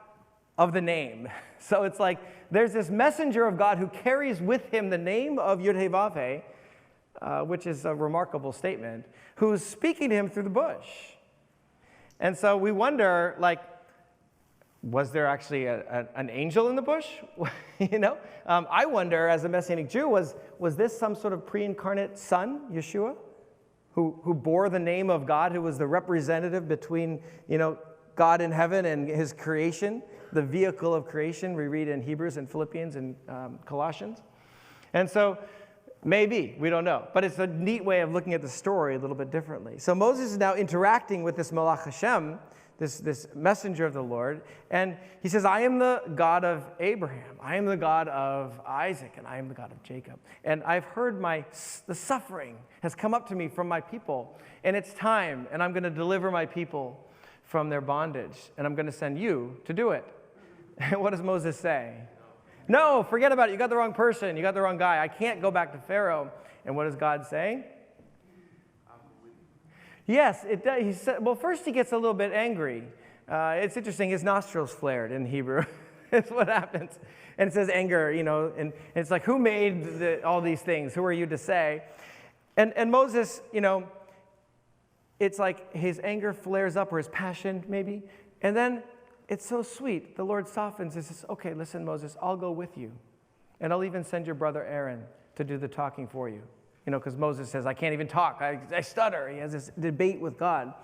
A: of the name. So it's like there's this messenger of God who carries with him the name of Yod-Heh-Vav, which is a remarkable statement, who's speaking to him through the bush. And so we wonder, was there actually an angel in the bush? I wonder, as a Messianic Jew, was this some sort of pre-incarnate son, Yeshua, who bore the name of God, who was the representative between, God in heaven and his creation, the vehicle of creation we read in Hebrews and Philippians and Colossians? And so maybe, we don't know. But it's a neat way of looking at the story a little bit differently. So Moses is now interacting with this Malach Hashem, this messenger of the Lord, and he says, I am the God of Abraham, I am the God of Isaac, and I am the God of Jacob. And I've heard the suffering has come up to me from my people, and it's time, and I'm going to deliver my people from their bondage, and I'm going to send you to do it. And what does Moses say? No, forget about it. You got the wrong person. You got the wrong guy. I can't go back to Pharaoh. And what does God say? Yes, it does. He said, well, first he gets a little bit angry. It's interesting. His nostrils flared in Hebrew. That's what happens. And it says anger, and it's like, who made all these things? Who are you to say? And Moses, it's like his anger flares up, or his passion maybe. And then it's so sweet. The Lord softens and says, okay, listen, Moses, I'll go with you. And I'll even send your brother Aaron to do the talking for you. Because Moses says, I can't even talk. I stutter. He has this debate with God.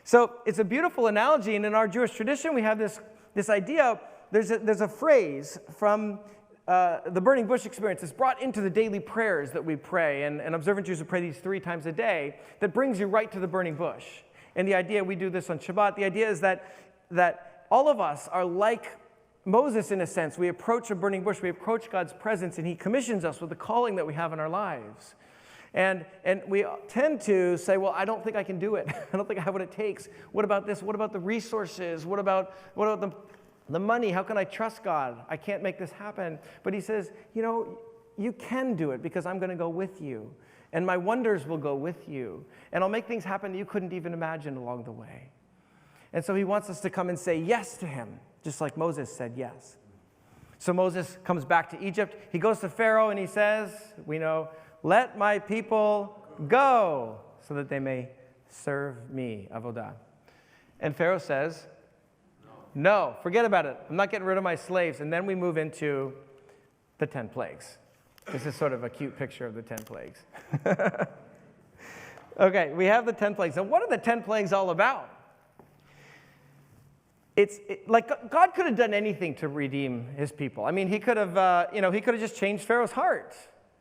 A: So it's a beautiful analogy. And in our Jewish tradition, we have this this idea, there's a phrase from the burning bush experience that's brought into the daily prayers that we pray, and observant Jews will pray these 3 times a day, that brings you right to the burning bush. And the idea, we do this on Shabbat, the idea is that all of us are like Moses in a sense. We approach a burning bush, we approach God's presence, and he commissions us with the calling that we have in our lives. And we tend to say, well, I don't think I can do it. I don't think I have what it takes. What about this? What about the resources? What about the money? How can I trust God? I can't make this happen. But he says, you can do it because I'm going to go with you. And my wonders will go with you. And I'll make things happen that you couldn't even imagine along the way. And so he wants us to come and say yes to him, just like Moses said yes. So Moses comes back to Egypt. He goes to Pharaoh and he says, we know, let my people go so that they may serve me, avodah. And Pharaoh says, no, forget about it. I'm not getting rid of my slaves. And then we move into the 10 plagues. This is sort of a cute picture of the 10 plagues. Okay, we have the 10 plagues. And what are the 10 plagues all about? Like God could have done anything to redeem his people. I mean, he could have, he could have just changed Pharaoh's heart.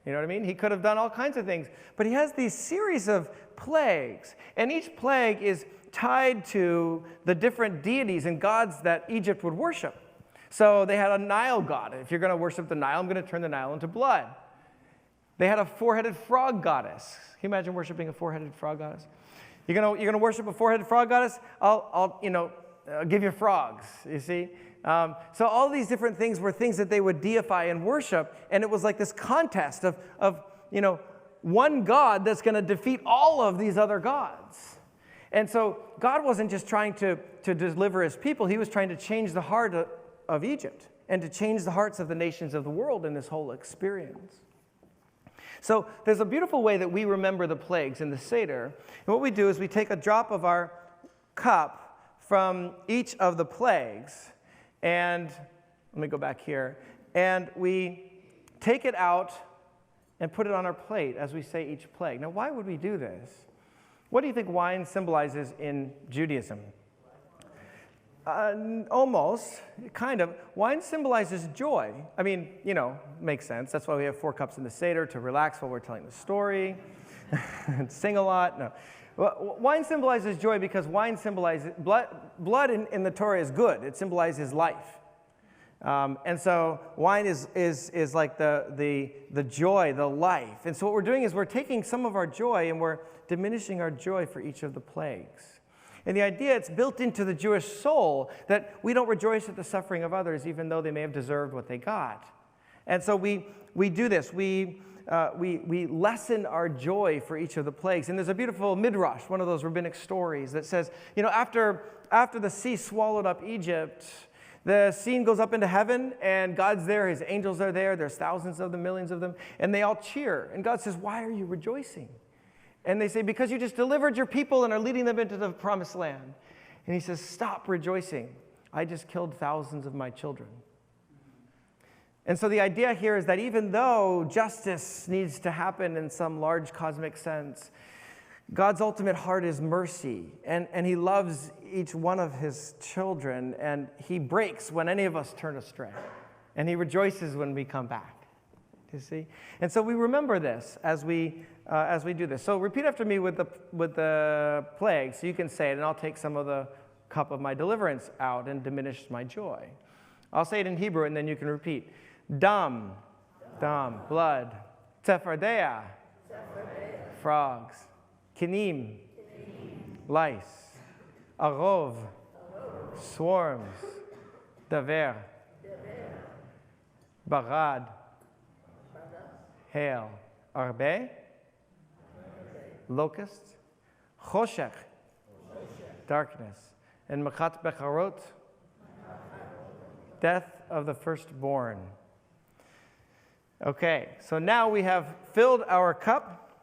A: You know what I mean? He could have done all kinds of things. But he has these series of plagues. And each plague is tied to the different deities and gods that Egypt would worship. So they had a Nile god. If you're going to worship the Nile, I'm going to turn the Nile into blood. They had a 4-headed frog goddess. Can you imagine worshiping a 4-headed frog goddess? You're going to worship a 4-headed frog goddess? I'll give you frogs, you see? So all these different things were things that they would deify and worship, and it was like this contest of one God that's going to defeat all of these other gods. And so God wasn't just trying to deliver his people, he was trying to change the heart of Egypt and to change the hearts of the nations of the world in this whole experience. So there's a beautiful way that we remember the plagues in the Seder. And what we do is we take a drop of our cup from each of the plagues, and let me go back here, and we take it out and put it on our plate as we say each plague. Now, why would we do this? What do you think wine symbolizes in Judaism? Almost, kind of. Wine symbolizes joy. I mean, makes sense. That's why we have 4 cups in the Seder, to relax while we're telling the story and sing a lot. No. Well, wine symbolizes joy because wine symbolizes, blood in the Torah is good. It symbolizes life. And so wine is like the joy, the life. And so what we're doing is we're taking some of our joy and we're diminishing our joy for each of the plagues. And the idea, it's built into the Jewish soul that we don't rejoice at the suffering of others, even though they may have deserved what they got. And so we do this. We lessen our joy for each of the plagues. And there's a beautiful midrash, one of those rabbinic stories, that says, after the sea swallowed up Egypt, the scene goes up into heaven, and God's there, his angels are there, there's thousands of them, millions of them, and they all cheer. And God says, why are you rejoicing? And they say, because you just delivered your people and are leading them into the promised land. And he says, stop rejoicing. I just killed thousands of my children. And so the idea here is that even though justice needs to happen in some large cosmic sense, God's ultimate heart is mercy. And he loves each one of his children. And he breaks when any of us turn astray. And he rejoices when we come back. You see? And so we remember this as we do this. So repeat after me with the plague, so you can say it, and I'll take some of the cup of my deliverance out and diminish my joy. I'll say it in Hebrew, and then you can repeat. Dam, blood. Tzefardea, frogs. Kinim, lice. Arov, swarms. Daver, barad, hail. Arbe, locusts. Choshech, darkness. And machat becharot, death of the firstborn. Okay, so now we have filled our cup,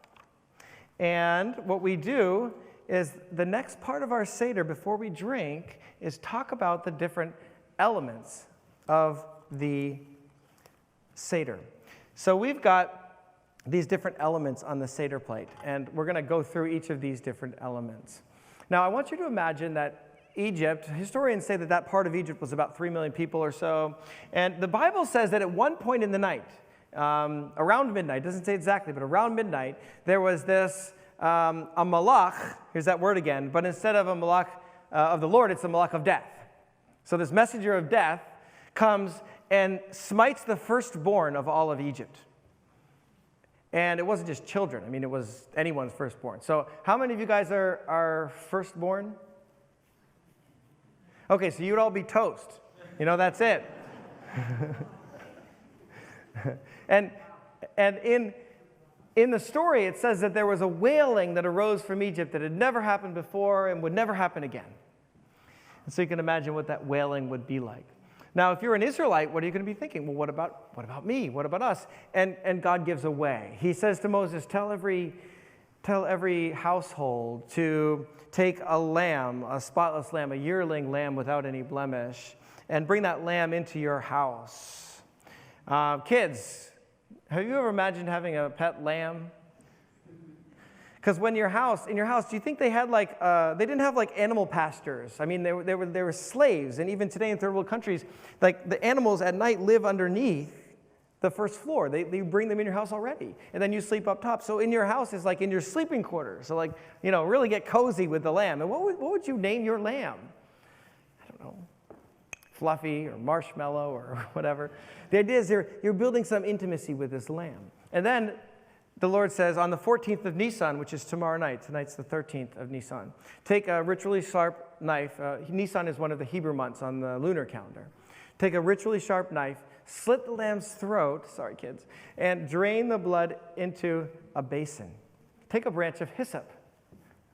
A: and what we do is the next part of our Seder before we drink is talk about the different elements of the Seder. So we've got these different elements on the Seder plate, and we're going to go through each of these different elements. Now, I want you to imagine that Egypt, historians say that that part of Egypt was about 3 million people or so. And the Bible says that at one point in the night, around midnight, doesn't say exactly, but around midnight, there was this, a malach, here's that word again, but instead of a malach of the Lord, it's a malach of death. So this messenger of death comes and smites the firstborn of all of Egypt. And it wasn't just children. I mean, it was anyone's firstborn. So how many of you guys are firstborn? Okay, so you'd all be toast. You know, that's it. and in the story, it says that there was a wailing that arose from Egypt that had never happened before and would never happen again. And so you can imagine what that wailing would be like. Now, if you're an Israelite, what are you going to be thinking? Well, what about me? What about us? And God gives a way. He says to Moses, tell every household to take a lamb, a spotless lamb, a yearling lamb without any blemish, and bring that lamb into your house. Kids, have you ever imagined having a pet lamb? Because in your house, do you think they had they didn't have like animal pastors? I mean, they were slaves, and even today in third world countries, like the animals at night live underneath the first floor. They bring them in your house already, and then you sleep up top. So in your house is like in your sleeping quarters. So really get cozy with the lamb. And what would you name your lamb? I don't know, Fluffy or Marshmallow or whatever. The idea is you're building some intimacy with this lamb. And then the Lord says, on the 14th of Nisan, which is tomorrow night, tonight's the 13th of Nisan, take a ritually sharp knife. Nisan is one of the Hebrew months on the lunar calendar. Take a ritually sharp knife, slit the lamb's throat, sorry kids, and drain the blood into a basin. Take a branch of hyssop.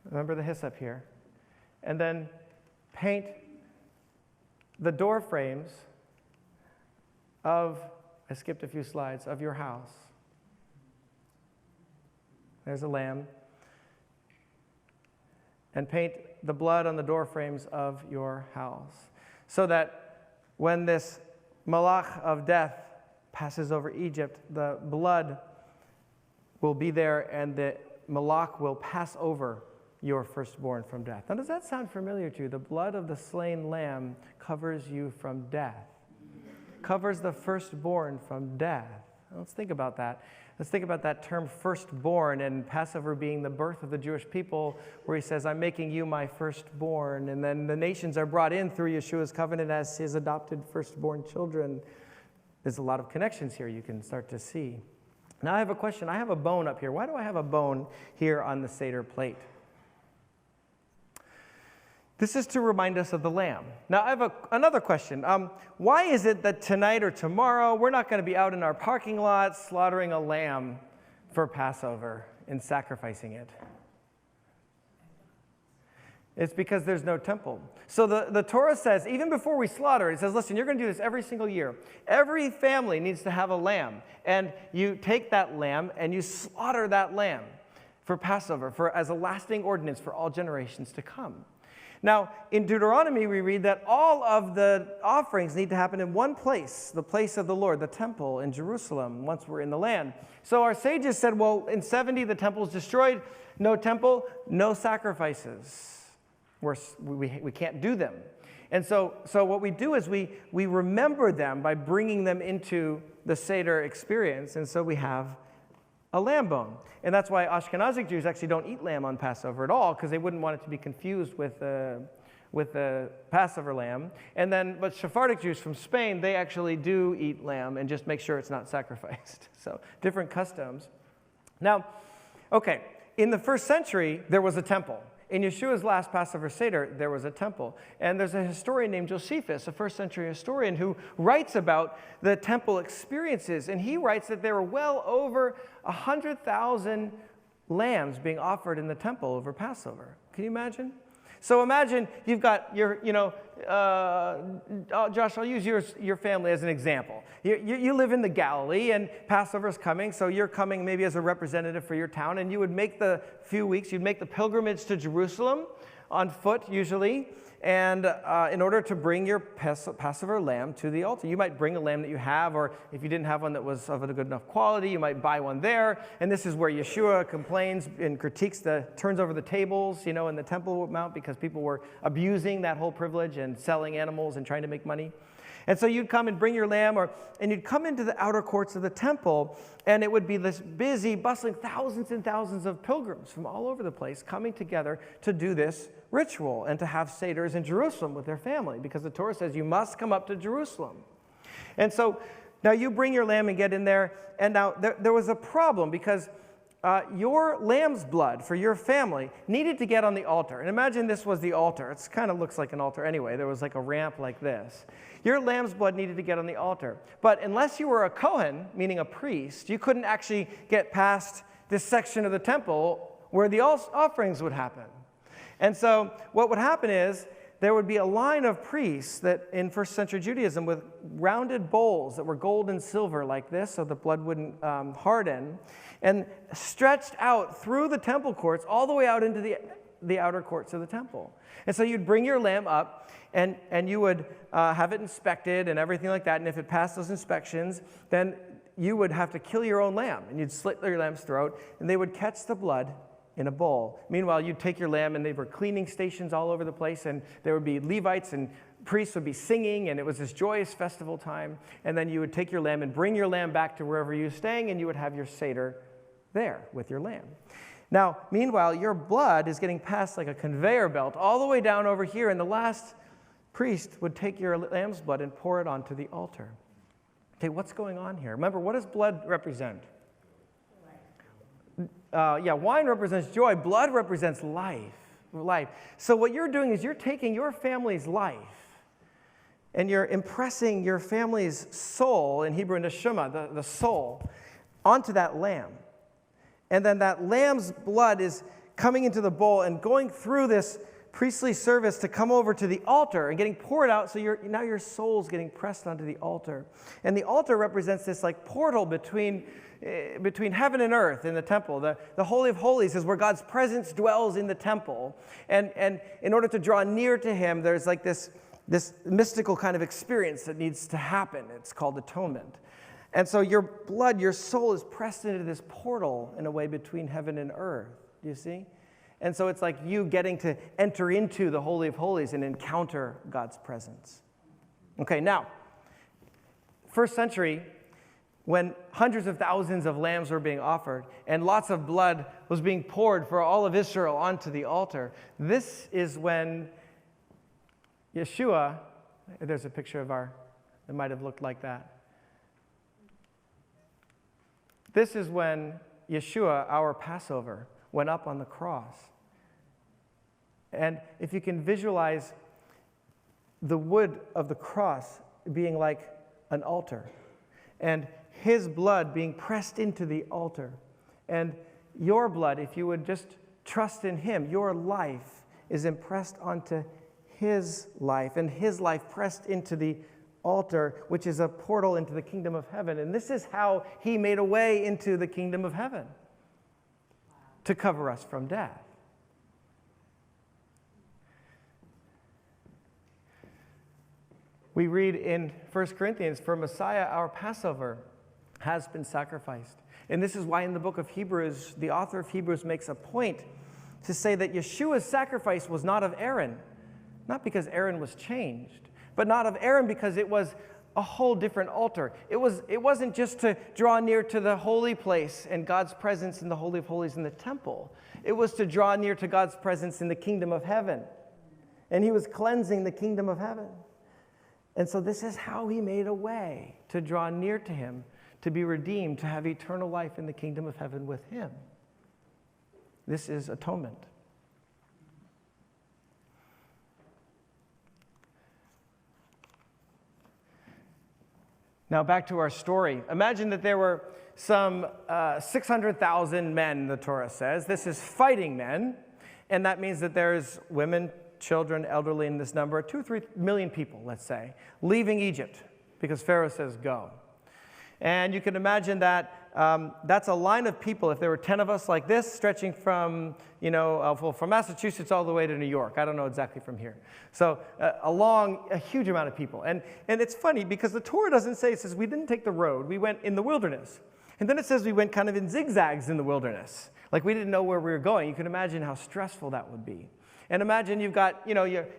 A: Remember the hyssop here. And then paint the door frames of, I skipped a few slides, of your house. There's a lamb. And paint the blood on the door frames of your house, so that when this malach of death passes over Egypt, the blood will be there and the malach will pass over your firstborn from death. Now, does that sound familiar to you? The blood of the slain lamb covers you from death, covers the firstborn from death. Let's think about that. Let's think about that term firstborn, and Passover being the birth of the Jewish people, where he says, I'm making you my firstborn. And then the nations are brought in through Yeshua's covenant as his adopted firstborn children. There's a lot of connections here you can start to see. Now I have a question. I have a bone up here. Why do I have a bone here on the Seder plate? This is to remind us of the lamb. Now, I have another question. Why is it that tonight or tomorrow we're not going to be out in our parking lot slaughtering a lamb for Passover and sacrificing it? It's because there's no temple. So the Torah says, even before we slaughter, it says, listen, you're going to do this every single year. Every family needs to have a lamb. And you take that lamb and you slaughter that lamb for Passover, as a lasting ordinance for all generations to come. Now, in Deuteronomy, we read that all of the offerings need to happen in one place, the place of the Lord, the temple in Jerusalem, once we're in the land. So our sages said, well, in 70, the temple's destroyed. No temple, no sacrifices. We can't do them. And so what we do is we remember them by bringing them into the Seder experience. And so we have a lamb bone. And that's why Ashkenazic Jews actually don't eat lamb on Passover at all, because they wouldn't want it to be confused with the Passover lamb. But Sephardic Jews from Spain, they actually do eat lamb and just make sure it's not sacrificed. So different customs. Now, okay, in the first century, there was a temple. In Yeshua's last Passover Seder, there was a temple. And there's a historian named Josephus, a first century historian, who writes about the temple experiences. And he writes that there were well over 100,000 lambs being offered in the temple over Passover. Can you imagine? So imagine you've got your, Josh, I'll use your family as an example. You live in the Galilee, and Passover's coming, so you're coming maybe as a representative for your town, and you would make the few weeks, you'd make the pilgrimage to Jerusalem on foot usually, and in order to bring your Passover lamb to the altar. You might bring a lamb that you have, or if you didn't have one that was of a good enough quality, you might buy one there. And this is where Yeshua complains and critiques turns over the tables, in the Temple Mount, because people were abusing that whole privilege and selling animals and trying to make money. And so you'd come and bring your lamb, and you'd come into the outer courts of the temple, and it would be this busy, bustling, thousands and thousands of pilgrims from all over the place coming together to do this ritual and to have Seders in Jerusalem with their family, because the Torah says you must come up to Jerusalem. And so now you bring your lamb and get in there, and now there was a problem, because your lamb's blood for your family needed to get on the altar. And imagine this was the altar. It kind of looks like an altar anyway. There was like a ramp like this. Your lamb's blood needed to get on the altar. But unless you were a Kohen, meaning a priest, you couldn't actually get past this section of the temple where the offerings would happen. And so what would happen is there would be a line of priests that in first century Judaism with rounded bowls that were gold and silver like this, so the blood wouldn't harden, and stretched out through the temple courts all the way out into the outer courts of the temple. And so you'd bring your lamb up, and you would have it inspected and everything like that. And if it passed those inspections, then you would have to kill your own lamb, and you'd slit your lamb's throat, and they would catch the blood in a bowl. Meanwhile, you'd take your lamb, and they were cleaning stations all over the place, and there would be Levites and priests would be singing, and it was this joyous festival time. And then you would take your lamb and bring your lamb back to wherever you were staying, and you would have your Seder there with your lamb. Now, meanwhile, your blood is getting passed like a conveyor belt all the way down over here, and the last priest would take your lamb's blood and pour it onto the altar. Okay, what's going on here? Remember, what does blood represent? Wine represents joy. Blood represents life. So what you're doing is you're taking your family's life and you're impressing your family's soul, in Hebrew, neshama, the soul, onto that lamb. And then that lamb's blood is coming into the bowl and going through this priestly service to come over to the altar and getting poured out, so now your soul's getting pressed onto the altar. And the altar represents this like portal between heaven and earth in the temple. The Holy of Holies is where God's presence dwells in the temple. And in order to draw near to him, there's like this mystical kind of experience that needs to happen. It's called atonement. And so your blood, your soul is pressed into this portal in a way between heaven and earth. Do you see? And so it's like you getting to enter into the Holy of Holies and encounter God's presence. Okay, now, first century, when hundreds of thousands of lambs were being offered and lots of blood was being poured for all of Israel onto the altar, this is when Yeshua, there's a picture of it might have looked like that. This is when Yeshua, our Passover, went up on the cross. And if you can visualize the wood of the cross being like an altar, and his blood being pressed into the altar, and your blood, if you would just trust in him, your life is impressed onto his life, and his life pressed into the altar, which is a portal into the kingdom of heaven. And this is how he made a way into the kingdom of heaven, to cover us from death. We read in 1 Corinthians, for Messiah, our Passover, has been sacrificed. And this is why in the book of Hebrews, the author of Hebrews makes a point to say that Yeshua's sacrifice was not of Aaron, not because Aaron was changed, but not of Aaron because it was a whole different altar. It wasn't just to draw near to the holy place and God's presence in the Holy of Holies in the temple. It was to draw near to God's presence in the kingdom of heaven. And he was cleansing the kingdom of heaven. And so this is how he made a way to draw near to him, to be redeemed, to have eternal life in the kingdom of heaven with him. This is atonement. Now back to our story. Imagine that there were some 600,000 men, the Torah says. This is fighting men, and that means that there's women, children, elderly in this number, 2 or 3 million people, let's say, leaving Egypt because Pharaoh says go. And you can imagine that that's a line of people. If there were 10 of us like this, stretching from, from Massachusetts all the way to New York. I don't know exactly from here. So a huge amount of people. And it's funny because the Torah doesn't say, it says we didn't take the road, we went in the wilderness. And then it says we went kind of in zigzags in the wilderness. Like we didn't know where we were going. You can imagine how stressful that would be. And imagine you've got, you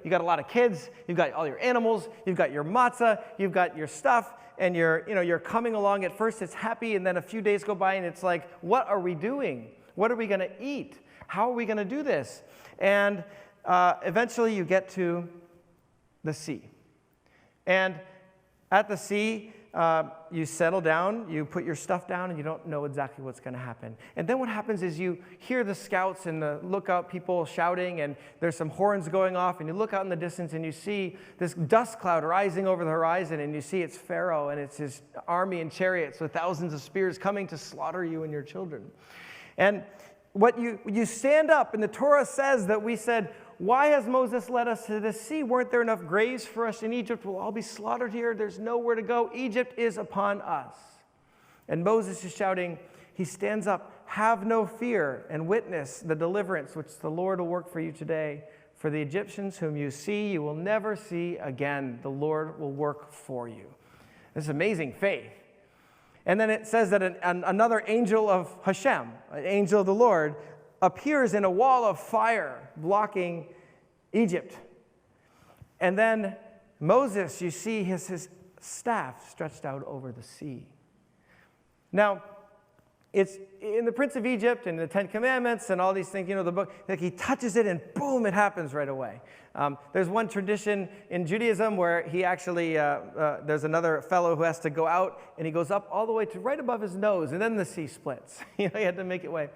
A: got a lot of kids, you've got all your animals, you've got your matzah, you've got your stuff, and you're coming along. At first it's happy, and then a few days go by and it's like, what are we doing? What are we going to eat? How are we going to do this? And eventually you get to the sea. And at the sea, you settle down, you put your stuff down, and you don't know exactly what's going to happen. And then what happens is you hear the scouts and the lookout people shouting, and there's some horns going off, and you look out in the distance and you see this dust cloud rising over the horizon, and you see it's Pharaoh and it's his army and chariots with thousands of spears coming to slaughter you and your children. And what you stand up, and the Torah says that we said, why has Moses led us to the sea? Weren't there enough graves for us in Egypt? We'll all be slaughtered here. There's nowhere to go. Egypt is upon us. And Moses is shouting, he stands up, have no fear, and witness the deliverance which the Lord will work for you today. For the Egyptians whom you see, you will never see again. The Lord will work for you. This is amazing faith. And then it says that another angel of Hashem, an angel of the Lord, appears in a wall of fire blocking Egypt. And then Moses, you see his staff stretched out over the sea. Now, it's in the Prince of Egypt and the Ten Commandments and all these things, the book, like he touches it and boom, it happens right away. There's one tradition in Judaism where he actually, there's another fellow who has to go out and he goes up all the way to right above his nose and then the sea splits. He had to make it way.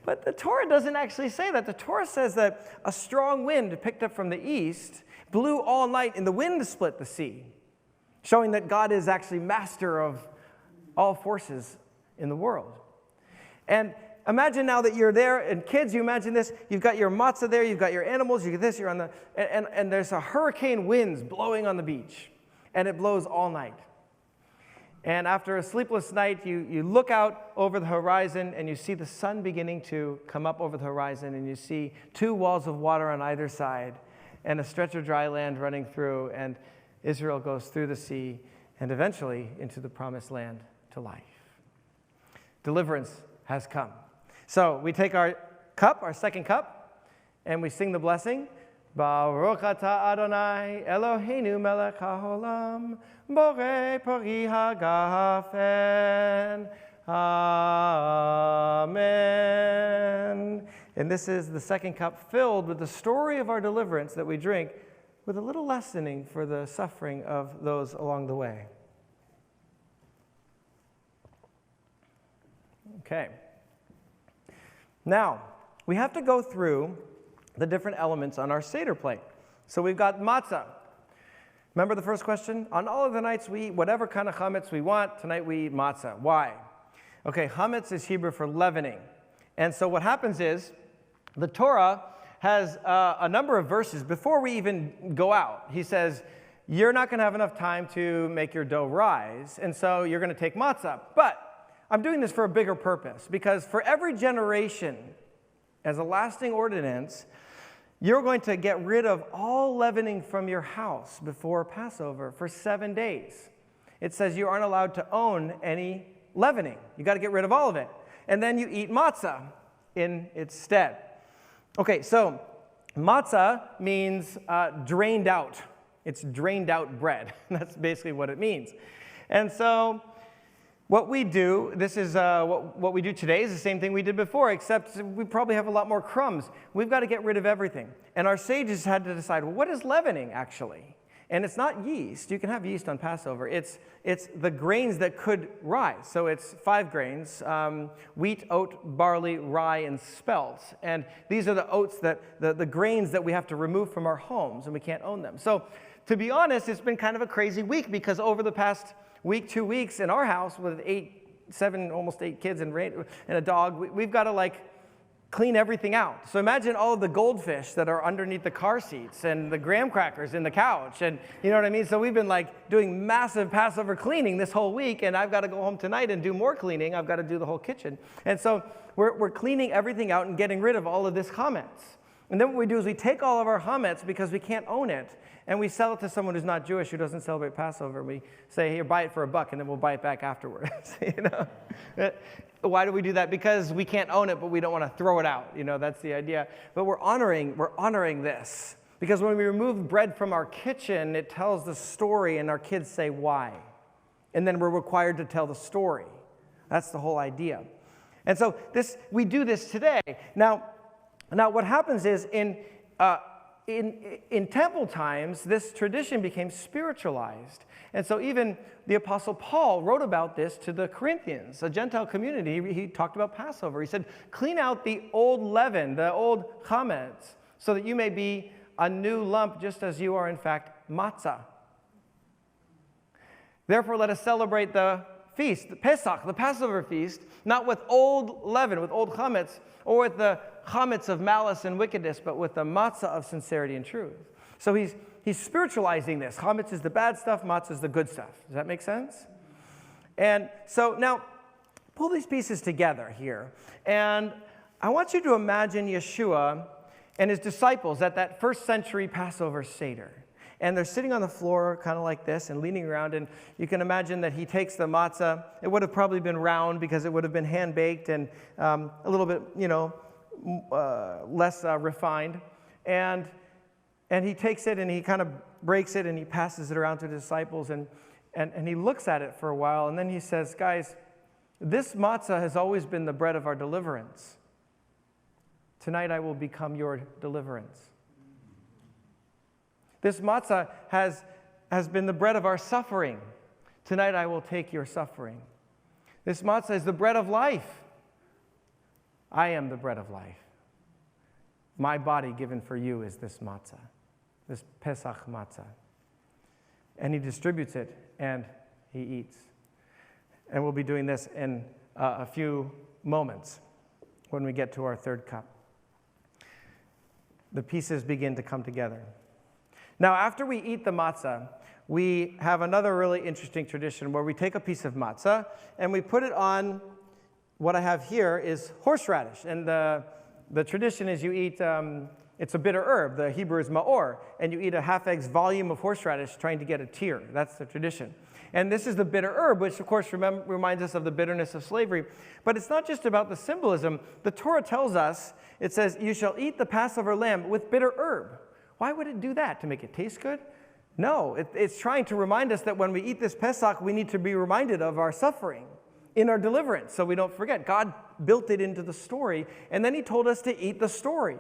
A: But the Torah doesn't actually say that. The Torah says that a strong wind picked up from the east blew all night and the wind split the sea, showing that God is actually master of all forces in the world. And imagine now that you're there, and kids, you imagine this, you've got your matzah there, you've got your animals, you get this, you're on and there's a hurricane winds blowing on the beach, and it blows all night. And after a sleepless night, you look out over the horizon and you see the sun beginning to come up over the horizon, and you see two walls of water on either side and a stretch of dry land running through, and Israel goes through the sea and eventually into the promised land to life. Deliverance has come. So we take our cup, our second cup, and we sing the blessing. Baruch atah Adonai Eloheinu melech haolam borei pori hagafen. Amen. And this is the second cup filled with the story of our deliverance that we drink with a little lessening for the suffering of those along the way. Okay. Now, we have to go through the different elements on our Seder plate. So we've got matzah. Remember the first question? On all of the nights we eat whatever kind of chametz we want. Tonight we eat matzah. Why? Okay, chametz is Hebrew for leavening. And so what happens is the Torah has a number of verses before we even go out. He says, you're not going to have enough time to make your dough rise, and so you're going to take matzah. But I'm doing this for a bigger purpose, because for every generation, as a lasting ordinance, you're going to get rid of all leavening from your house before Passover for 7 days. It says you aren't allowed to own any leavening. You got to get rid of all of it. And then you eat matzah in its stead. Okay, so matzah means drained out. It's drained out bread. That's basically what it means. And so what we do, this is what we do today is the same thing we did before, except we probably have a lot more crumbs. We've got to get rid of everything. And our sages had to decide, well, what is leavening actually? And it's not yeast. You can have yeast on Passover. It's the grains that could rise. So it's 5 grains, wheat, oat, barley, rye, and spelt. And these are the oats, the grains that we have to remove from our homes, and we can't own them. So to be honest, it's been kind of a crazy week, because over the past week, 2 weeks in our house with 7, almost 8 kids and a dog, we've got to clean everything out. So imagine all of the goldfish that are underneath the car seats and the graham crackers in the couch, and you know what I mean? So we've been like doing massive Passover cleaning this whole week, and I've got to go home tonight and do more cleaning. I've got to do the whole kitchen. And so we're cleaning everything out and getting rid of all of this chametz. And then what we do is we take all of our chametz because we can't own it, and we sell it to someone who's not Jewish, who doesn't celebrate Passover. We say, here, buy it for $1, and then we'll buy it back afterwards. You know? Why do we do that? Because we can't own it, but we don't want to throw it out. You know, that's the idea. But we're honoring this. Because when we remove bread from our kitchen, it tells the story, and our kids say why. And then we're required to tell the story. That's the whole idea. And so we do this today. Now what happens is in temple times, this tradition became spiritualized. And so even the Apostle Paul wrote about this to the Corinthians, a Gentile community. He talked about Passover. He said, clean out the old leaven, the old chametz, so that you may be a new lump, just as you are, in fact, matzah. Therefore, let us celebrate the feast, the Pesach, the Passover feast, not with old leaven, with old chametz, or with the chametz of malice and wickedness, but with the matzah of sincerity and truth. So he's spiritualizing this. Chametz is the bad stuff, matzah is the good stuff. Does that make sense? And so now, pull these pieces together here. And I want you to imagine Yeshua and his disciples at that first century Passover Seder. And they're sitting on the floor kind of like this and leaning around. And you can imagine that he takes the matzah. It would have probably been round because it would have been hand-baked and a little bit, less refined. And he takes it and he kind of breaks it and he passes it around to the disciples. And he looks at it for a while. And then he says, guys, this matzah has always been the bread of our deliverance. Tonight I will become your deliverance. This matzah has been the bread of our suffering. Tonight I will take your suffering. This matzah is the bread of life. I am the bread of life. My body given for you is this matzah, this Pesach matzah. And he distributes it and he eats. And we'll be doing this in a few moments when we get to our third cup. The pieces begin to come together. Now, after we eat the matzah, we have another really interesting tradition where we take a piece of matzah and we put it on, what I have here is horseradish. And the tradition is you eat, it's a bitter herb, the Hebrew is ma'or, and you eat a half-egg's volume of horseradish trying to get a tear. That's the tradition. And this is the bitter herb, which of course reminds us of the bitterness of slavery. But it's not just about the symbolism. The Torah tells us, it says, you shall eat the Passover lamb with bitter herb. Why would it do that? To make it taste good? No, it's trying to remind us that when we eat this Pesach, we need to be reminded of our suffering in our deliverance, so we don't forget. God built it into the story, and then he told us to eat the story.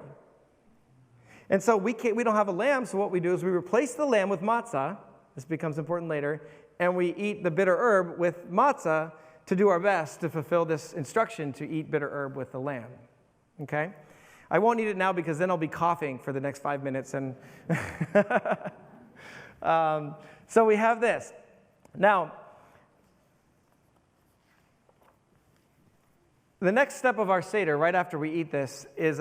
A: And so we don't have a lamb, so what we do is we replace the lamb with matzah. This becomes important later. And we eat the bitter herb with matzah to do our best to fulfill this instruction to eat bitter herb with the lamb. Okay? I won't eat it now because then I'll be coughing for the next 5 minutes. And so we have this. Now, the next step of our Seder, right after we eat this, is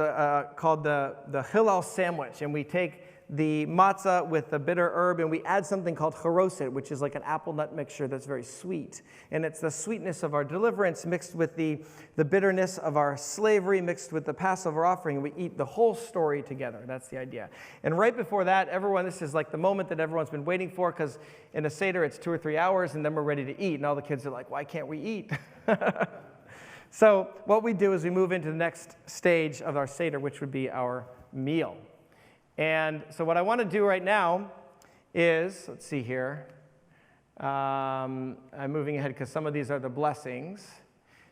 A: called the Hillel sandwich. And we take the matzah with the bitter herb, and we add something called charoset, which is like an apple nut mixture that's very sweet. And it's the sweetness of our deliverance mixed with the bitterness of our slavery, mixed with the Passover offering. And we eat the whole story together. That's the idea. And right before that, this is like the moment that everyone's been waiting for, because in a Seder, it's 2 or 3 hours, and then we're ready to eat. And all the kids are like, why can't we eat? So what we do is we move into the next stage of our Seder, which would be our meal. And so what I want to do right now is, let's see here. I'm moving ahead because some of these are the blessings.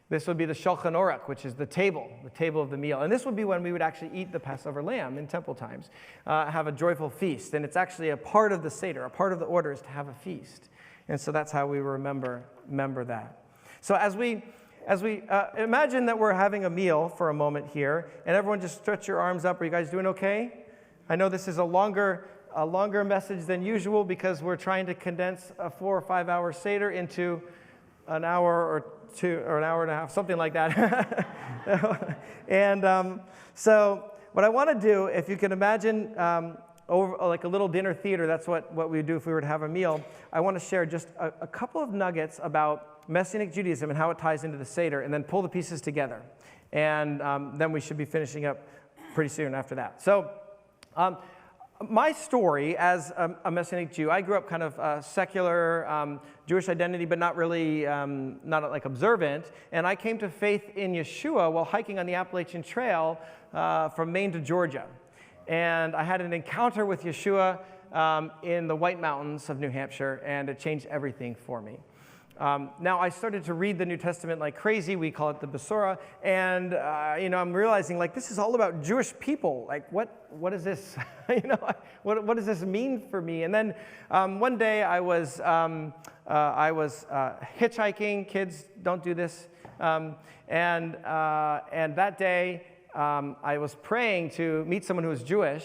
A: This would be the Shulchan Aruch, which is the table of the meal. And this would be when we would actually eat the Passover lamb in temple times, have a joyful feast. And it's actually a part of the Seder, a part of the order is to have a feast. And so that's how we remember that. So as we imagine that we're having a meal for a moment here, and everyone just stretch your arms up. Are you guys doing okay? I know this is a longer message than usual because we're trying to condense a 4 or 5 hour Seder into an hour or two, or an hour and a half, something like that. And so what I want to do, if you can imagine over like a little dinner theater, that's what we would do if we were to have a meal. I want to share just a couple of nuggets about Messianic Judaism and how it ties into the Seder, and then pull the pieces together. And then we should be finishing up pretty soon after that. So my story as a Messianic Jew, I grew up kind of secular Jewish identity, but not really, not like observant. And I came to faith in Yeshua while hiking on the Appalachian Trail from Maine to Georgia. And I had an encounter with Yeshua in the White Mountains of New Hampshire, and it changed everything for me. Now, I started to read the New Testament like crazy. We call it the Besorah. And, I'm realizing, like, this is all about Jewish people. Like, what is this? What does this mean for me? And then one day I was hitchhiking. Kids, don't do this. And that day I was praying to meet someone who was Jewish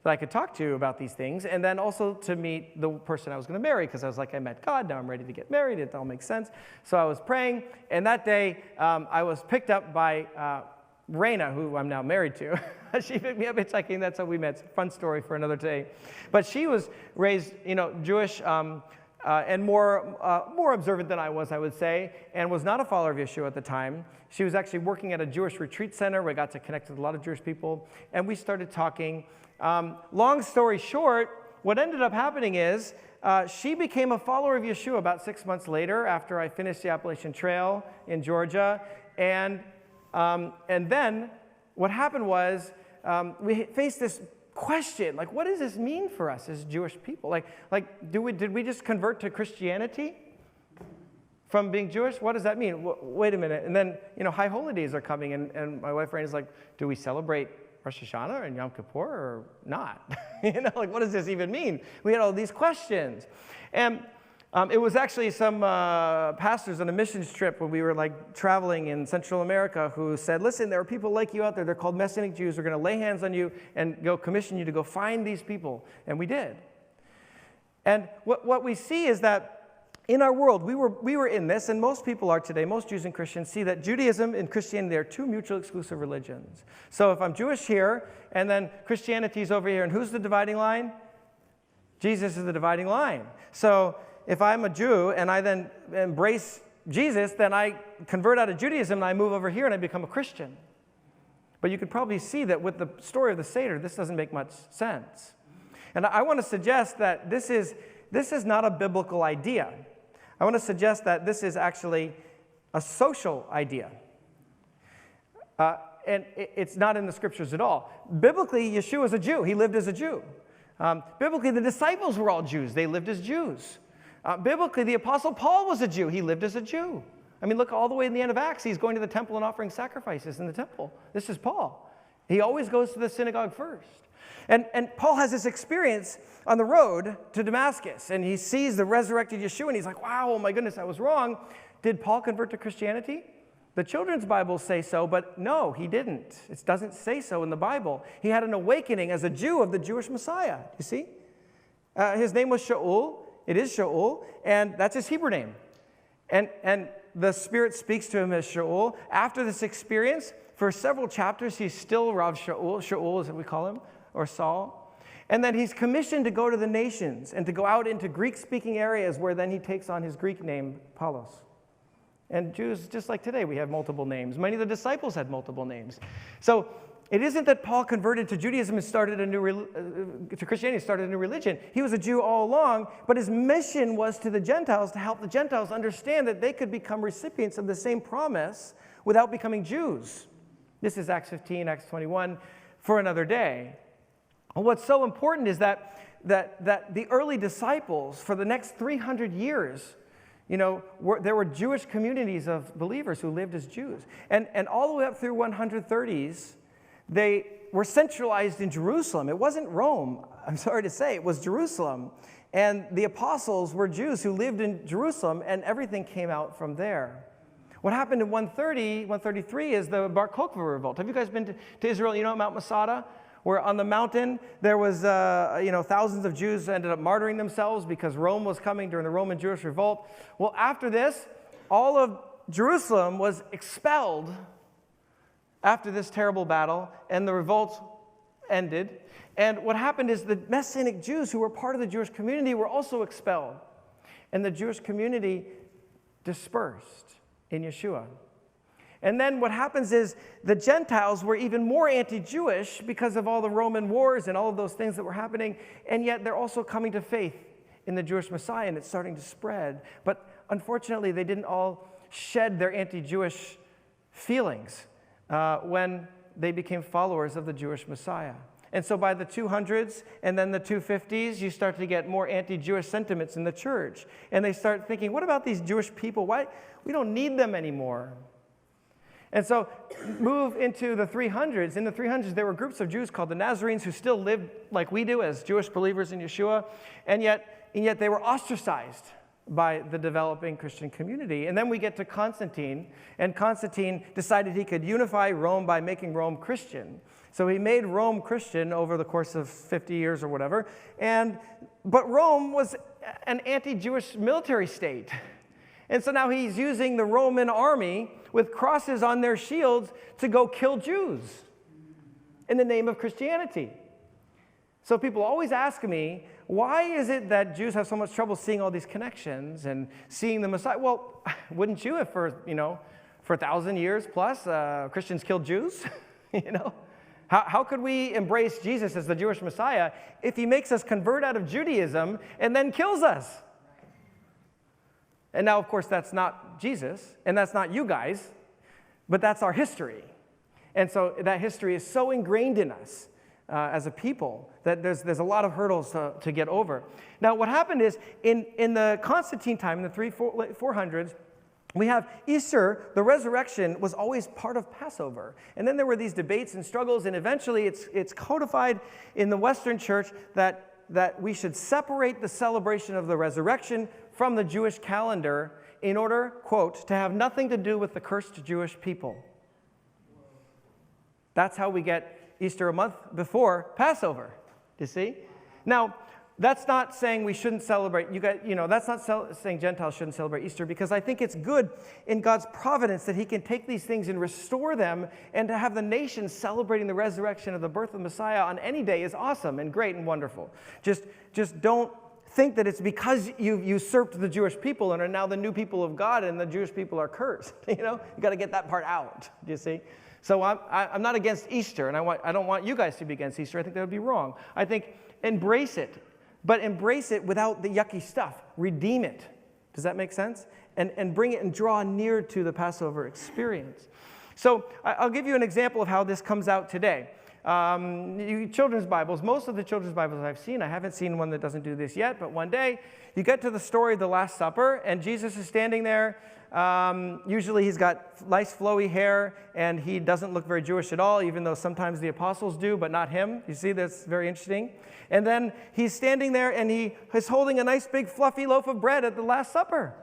A: that I could talk to about these things, and then also to meet the person I was going to marry, because I was like, I met God, now I'm ready to get married, it all makes sense. So I was praying, and that day I was picked up by Raina, who I'm now married to. She picked me up hitchhiking, that's how we met. It's a fun story for another day. But she was raised, Jewish, and more observant than I was, I would say, and was not a follower of Yeshua at the time. She was actually working at a Jewish retreat center where I got to connect with a lot of Jewish people, and we started talking. Long story short, what ended up happening is she became a follower of Yeshua about 6 months later after I finished the Appalachian Trail in Georgia. And then what happened was we faced this question, like, what does this mean for us as Jewish people? Did we just convert to Christianity from being Jewish? What does that mean? Wait a minute. And then, high holy days are coming, and my wife Raina's like, do we celebrate Rosh Hashanah and Yom Kippur or not? What does this even mean? We had all these questions. And it was actually some pastors on a missions trip when we were traveling in Central America who said, listen, there are people like you out there. They're called Messianic Jews. We're going to lay hands on you and go commission you to go find these people. And we did. And what we see is that in our world, we were in this, and most people are today, most Jews and Christians see that Judaism and Christianity are two mutually exclusive religions. So if I'm Jewish here, and then Christianity is over here, and who's the dividing line? Jesus is the dividing line. So if I'm a Jew, and I then embrace Jesus, then I convert out of Judaism, and I move over here, and I become a Christian. But you could probably see that with the story of the Seder, this doesn't make much sense. And I want to suggest that this is not a biblical idea. I want to suggest that this is actually a social idea. And it's not in the scriptures at all. Biblically, Yeshua is a Jew. He lived as a Jew. Biblically, the disciples were all Jews. They lived as Jews. Biblically, the Apostle Paul was a Jew. He lived as a Jew. I mean, look all the way in the end of Acts. He's going to the temple and offering sacrifices in the temple. This is Paul. He always goes to the synagogue first. And Paul has this experience on the road to Damascus, and he sees the resurrected Yeshua, and he's like, wow, oh my goodness, I was wrong. Did Paul convert to Christianity? The children's Bibles say so, but no, he didn't. It doesn't say so in the Bible. He had an awakening as a Jew of the Jewish Messiah, you see? His name was Shaul. It is Shaul, and that's his Hebrew name. And the Spirit speaks to him as Shaul. After this experience, for several chapters, he's still Rav Shaul. Shaul is what we call him, or Saul. And then he's commissioned to go to the nations and to go out into Greek-speaking areas where then he takes on his Greek name, Paulos. And Jews, just like today, we have multiple names. Many of the disciples had multiple names. So it isn't that Paul converted to Judaism and started to Christianity, started a new religion. He was a Jew all along, but his mission was to the Gentiles to help the Gentiles understand that they could become recipients of the same promise without becoming Jews. This is Acts 15, Acts 21, for another day. And what's so important is that the early disciples, for the next 300 years, there were Jewish communities of believers who lived as Jews. And all the way up through 130s, they were centralized in Jerusalem. It wasn't Rome, I'm sorry to say, it was Jerusalem. And the apostles were Jews who lived in Jerusalem, and everything came out from there. What happened in 133 is the Bar Kokhba revolt. Have you guys been to Israel? You know Mount Masada? Where on the mountain there was, thousands of Jews ended up martyring themselves because Rome was coming during the Roman Jewish revolt. Well, after this, all of Jerusalem was expelled after this terrible battle, and the revolt ended. And what happened is the Messianic Jews who were part of the Jewish community were also expelled. And the Jewish community dispersed in Yeshua. And then what happens is the Gentiles were even more anti-Jewish because of all the Roman wars and all of those things that were happening, and yet they're also coming to faith in the Jewish Messiah, and it's starting to spread. But unfortunately, they didn't all shed their anti-Jewish feelings when they became followers of the Jewish Messiah. And so by the 200s and then the 250s, you start to get more anti-Jewish sentiments in the church. And they start thinking, what about these Jewish people? Why? We don't need them anymore. And so move into the 300s. In the 300s, there were groups of Jews called the Nazarenes who still lived like we do as Jewish believers in Yeshua, and yet they were ostracized by the developing Christian community. And then we get to Constantine, and Constantine decided he could unify Rome by making Rome Christian. So he made Rome Christian over the course of 50 years or whatever, but Rome was an anti-Jewish military state. And so now he's using the Roman army with crosses on their shields to go kill Jews in the name of Christianity. So people always ask me, why is it that Jews have so much trouble seeing all these connections and seeing the Messiah? Well, wouldn't you if for 1,000 years plus Christians killed Jews? How could we embrace Jesus as the Jewish Messiah if he makes us convert out of Judaism and then kills us? And now, of course, that's not Jesus, and that's not you guys, but that's our history. And so that history is so ingrained in us as a people that there's a lot of hurdles to get over. Now, what happened is, in the Constantine time, in the 400s, we have Easter. The resurrection was always part of Passover. And then there were these debates and struggles, and eventually it's codified in the Western church that we should separate the celebration of the resurrection from the Jewish calendar in order, quote, to have nothing to do with the cursed Jewish people. That's how we get Easter a month before Passover, you see? Now, that's not saying we shouldn't celebrate. That's not saying Gentiles shouldn't celebrate Easter, because I think it's good in God's providence that he can take these things and restore them, and to have the nations celebrating the resurrection of the birth of the Messiah on any day is awesome and great and wonderful. Just don't think that it's because you've usurped the Jewish people and are now the new people of God and the Jewish people are cursed. You got to get that part out, do you see? So I'm not against Easter, and I don't want you guys to be against Easter. I think that would be wrong. I think embrace it, but embrace it without the yucky stuff. Redeem it. Does that make sense? And bring it and draw near to the Passover experience. So I'll give you an example of how this comes out today. Children's Bibles, most of the children's Bibles I've seen, I haven't seen one that doesn't do this yet, but one day you get to the story of the Last Supper, and Jesus is standing there. Usually he's got nice flowy hair, and he doesn't look very Jewish at all, even though sometimes the apostles do, but not him. You see, that's very interesting. And then he's standing there, and he is holding a nice big fluffy loaf of bread at the Last Supper.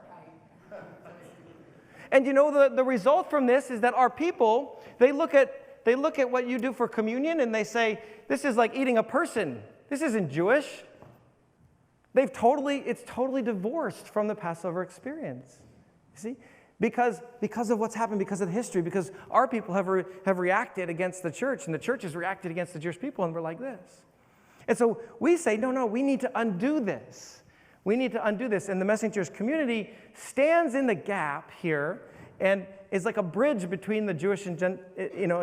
A: And the result from this is that our people, they look at what you do for communion, and they say, this is like eating a person. This isn't Jewish. It's totally divorced from the Passover experience. You see? Because of what's happened, because of the history, because our people have reacted against the church, and the church has reacted against the Jewish people, and we're like this. And so we say, no, we need to undo this. We need to undo this. And the Messianic Jewish community stands in the gap here and is like a bridge between the Jewish and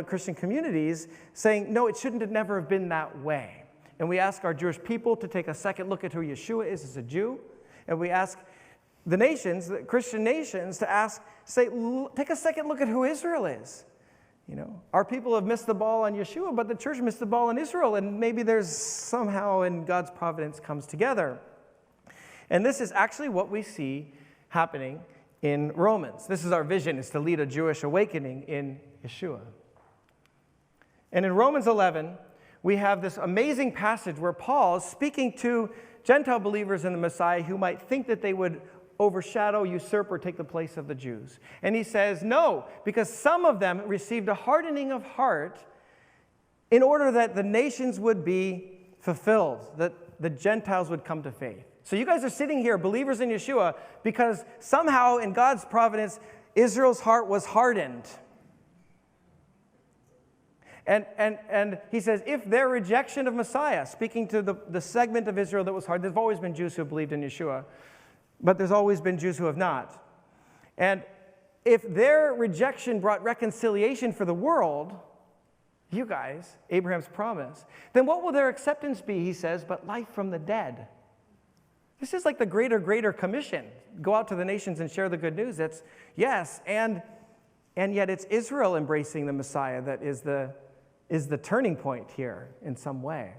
A: Christian communities, saying, no, it shouldn't have never have been that way. And we ask our Jewish people to take a second look at who Yeshua is as a Jew. And we ask the nations, the Christian nations, to take a second look at who Israel is. Our people have missed the ball on Yeshua, but the church missed the ball on Israel, and maybe there's somehow in God's providence comes together. And this is actually what we see happening in Romans. This is our vision, is to lead a Jewish awakening in Yeshua. And in Romans 11, we have this amazing passage where Paul is speaking to Gentile believers in the Messiah who might think that they would overshadow, usurp, or take the place of the Jews. And he says, no, because some of them received a hardening of heart in order that the nations would be fulfilled, that the Gentiles would come to faith. So you guys are sitting here, believers in Yeshua, because somehow in God's providence, Israel's heart was hardened. And he says, if their rejection of Messiah, speaking to the segment of Israel that was hard, there's always been Jews who have believed in Yeshua, but there's always been Jews who have not. And if their rejection brought reconciliation for the world, you guys, Abraham's promise, then what will their acceptance be, he says, but life from the dead? This is like the greater commission. Go out to the nations and share the good news. That's, yes, and yet it's Israel embracing the Messiah that is the turning point here in some way.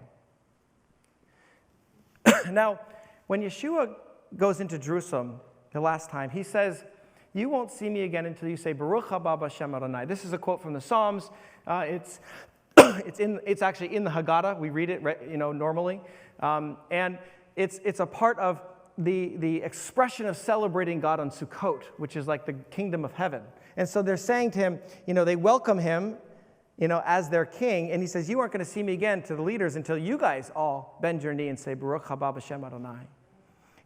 A: Now, when Yeshua goes into Jerusalem the last time, he says, you won't see me again until you say, Baruch haba b'Shem Adonai. This is a quote from the Psalms. It's actually in the Haggadah. We read it, normally. And it's a part of the expression of celebrating God on Sukkot, which is like the kingdom of heaven. And so they're saying to him, they welcome him, as their king. And he says, you aren't going to see me again, to the leaders, until you guys all bend your knee and say, Baruch haba b'Shem Adonai.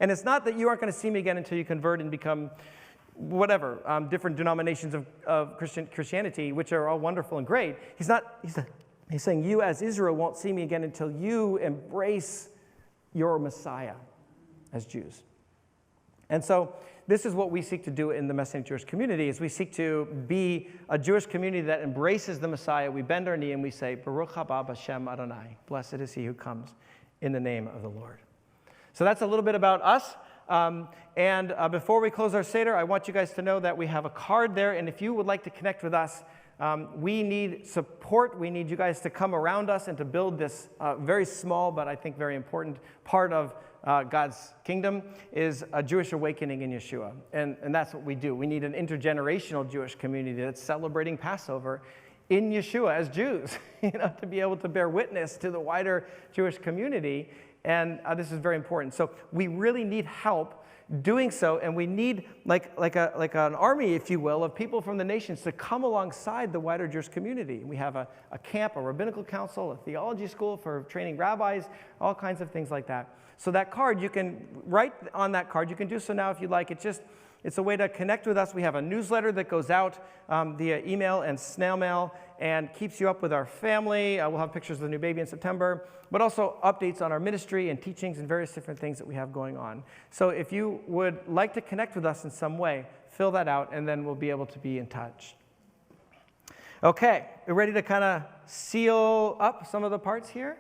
A: And it's not that you aren't going to see me again until you convert and become whatever, different denominations of Christianity, which are all wonderful and great. He's saying you as Israel won't see me again until you embrace your Messiah as Jews. And so this is what we seek to do in the Messianic Jewish community, is we seek to be a Jewish community that embraces the Messiah. We bend our knee and we say, Baruch haba b'Shem Adonai. Blessed is he who comes in the name of the Lord. So that's a little bit about us. And before we close our Seder, I want you guys to know that we have a card there. And if you would like to connect with us, we need support. We need you guys to come around us and to build this very small, but I think very important part of God's kingdom is a Jewish awakening in Yeshua. And that's what we do. We need an intergenerational Jewish community that's celebrating Passover in Yeshua as Jews, to be able to bear witness to the wider Jewish community. And this is very important. So we really need help doing so, and we need like an army, if you will, of people from the nations to come alongside the wider Jewish community. We have a camp, a rabbinical council, a theology school for training rabbis, all kinds of things like that. So that card, you can write on that card. You can do so now if you'd like. It's a way to connect with us. We have a newsletter that goes out via email and snail mail and keeps you up with our family. We'll have pictures of the new baby in September, but also updates on our ministry and teachings and various different things that we have going on. So if you would like to connect with us in some way, fill that out, and then we'll be able to be in touch. Okay, we're ready to kind of seal up some of the parts here.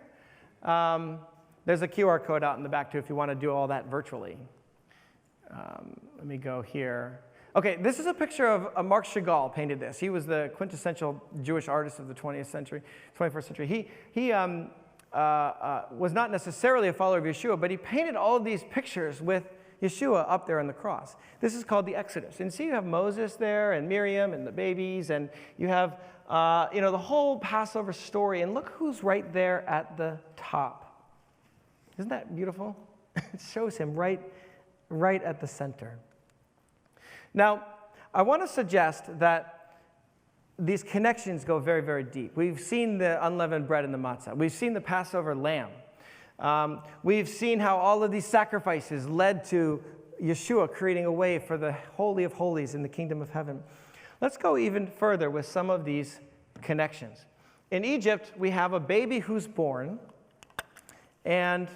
A: There's a QR code out in the back, too, if you want to do all that virtually. Let me go here. Okay, this is a picture of Marc Chagall painted this. He was the quintessential Jewish artist of the 21st century. He was not necessarily a follower of Yeshua, but he painted all of these pictures with Yeshua up there on the cross. This is called the Exodus. And see, you have Moses there and Miriam and the babies, and you have the whole Passover story. And look who's right there at the top. Isn't that beautiful? It shows him right at the center. Now, I want to suggest that these connections go very, very deep. We've seen the unleavened bread and the matzah. We've seen the Passover lamb. We've seen how all of these sacrifices led to Yeshua creating a way for the Holy of Holies in the kingdom of heaven. Let's go even further with some of these connections. In Egypt, we have a baby who's born, and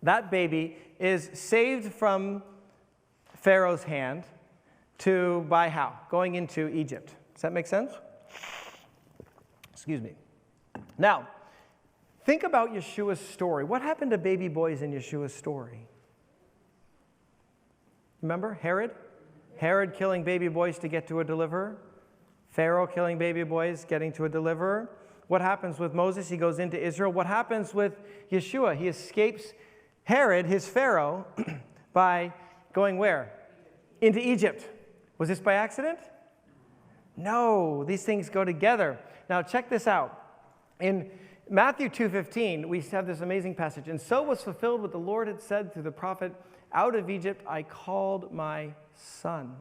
A: that baby is saved from Pharaoh's hand by how? Going into Egypt. Does that make sense? Excuse me. Now, think about Yeshua's story. What happened to baby boys in Yeshua's story? Remember Herod? Herod killing baby boys to get to a deliverer. Pharaoh killing baby boys, getting to a deliverer. What happens with Moses? He goes into Israel. What happens with Yeshua? He escapes Herod, his Pharaoh, by going where? Into Egypt. Was this by accident? No, these things go together. Now check this out. In Matthew 2:15, we have this amazing passage. And so was fulfilled what the Lord had said through the prophet, out of Egypt I called my son.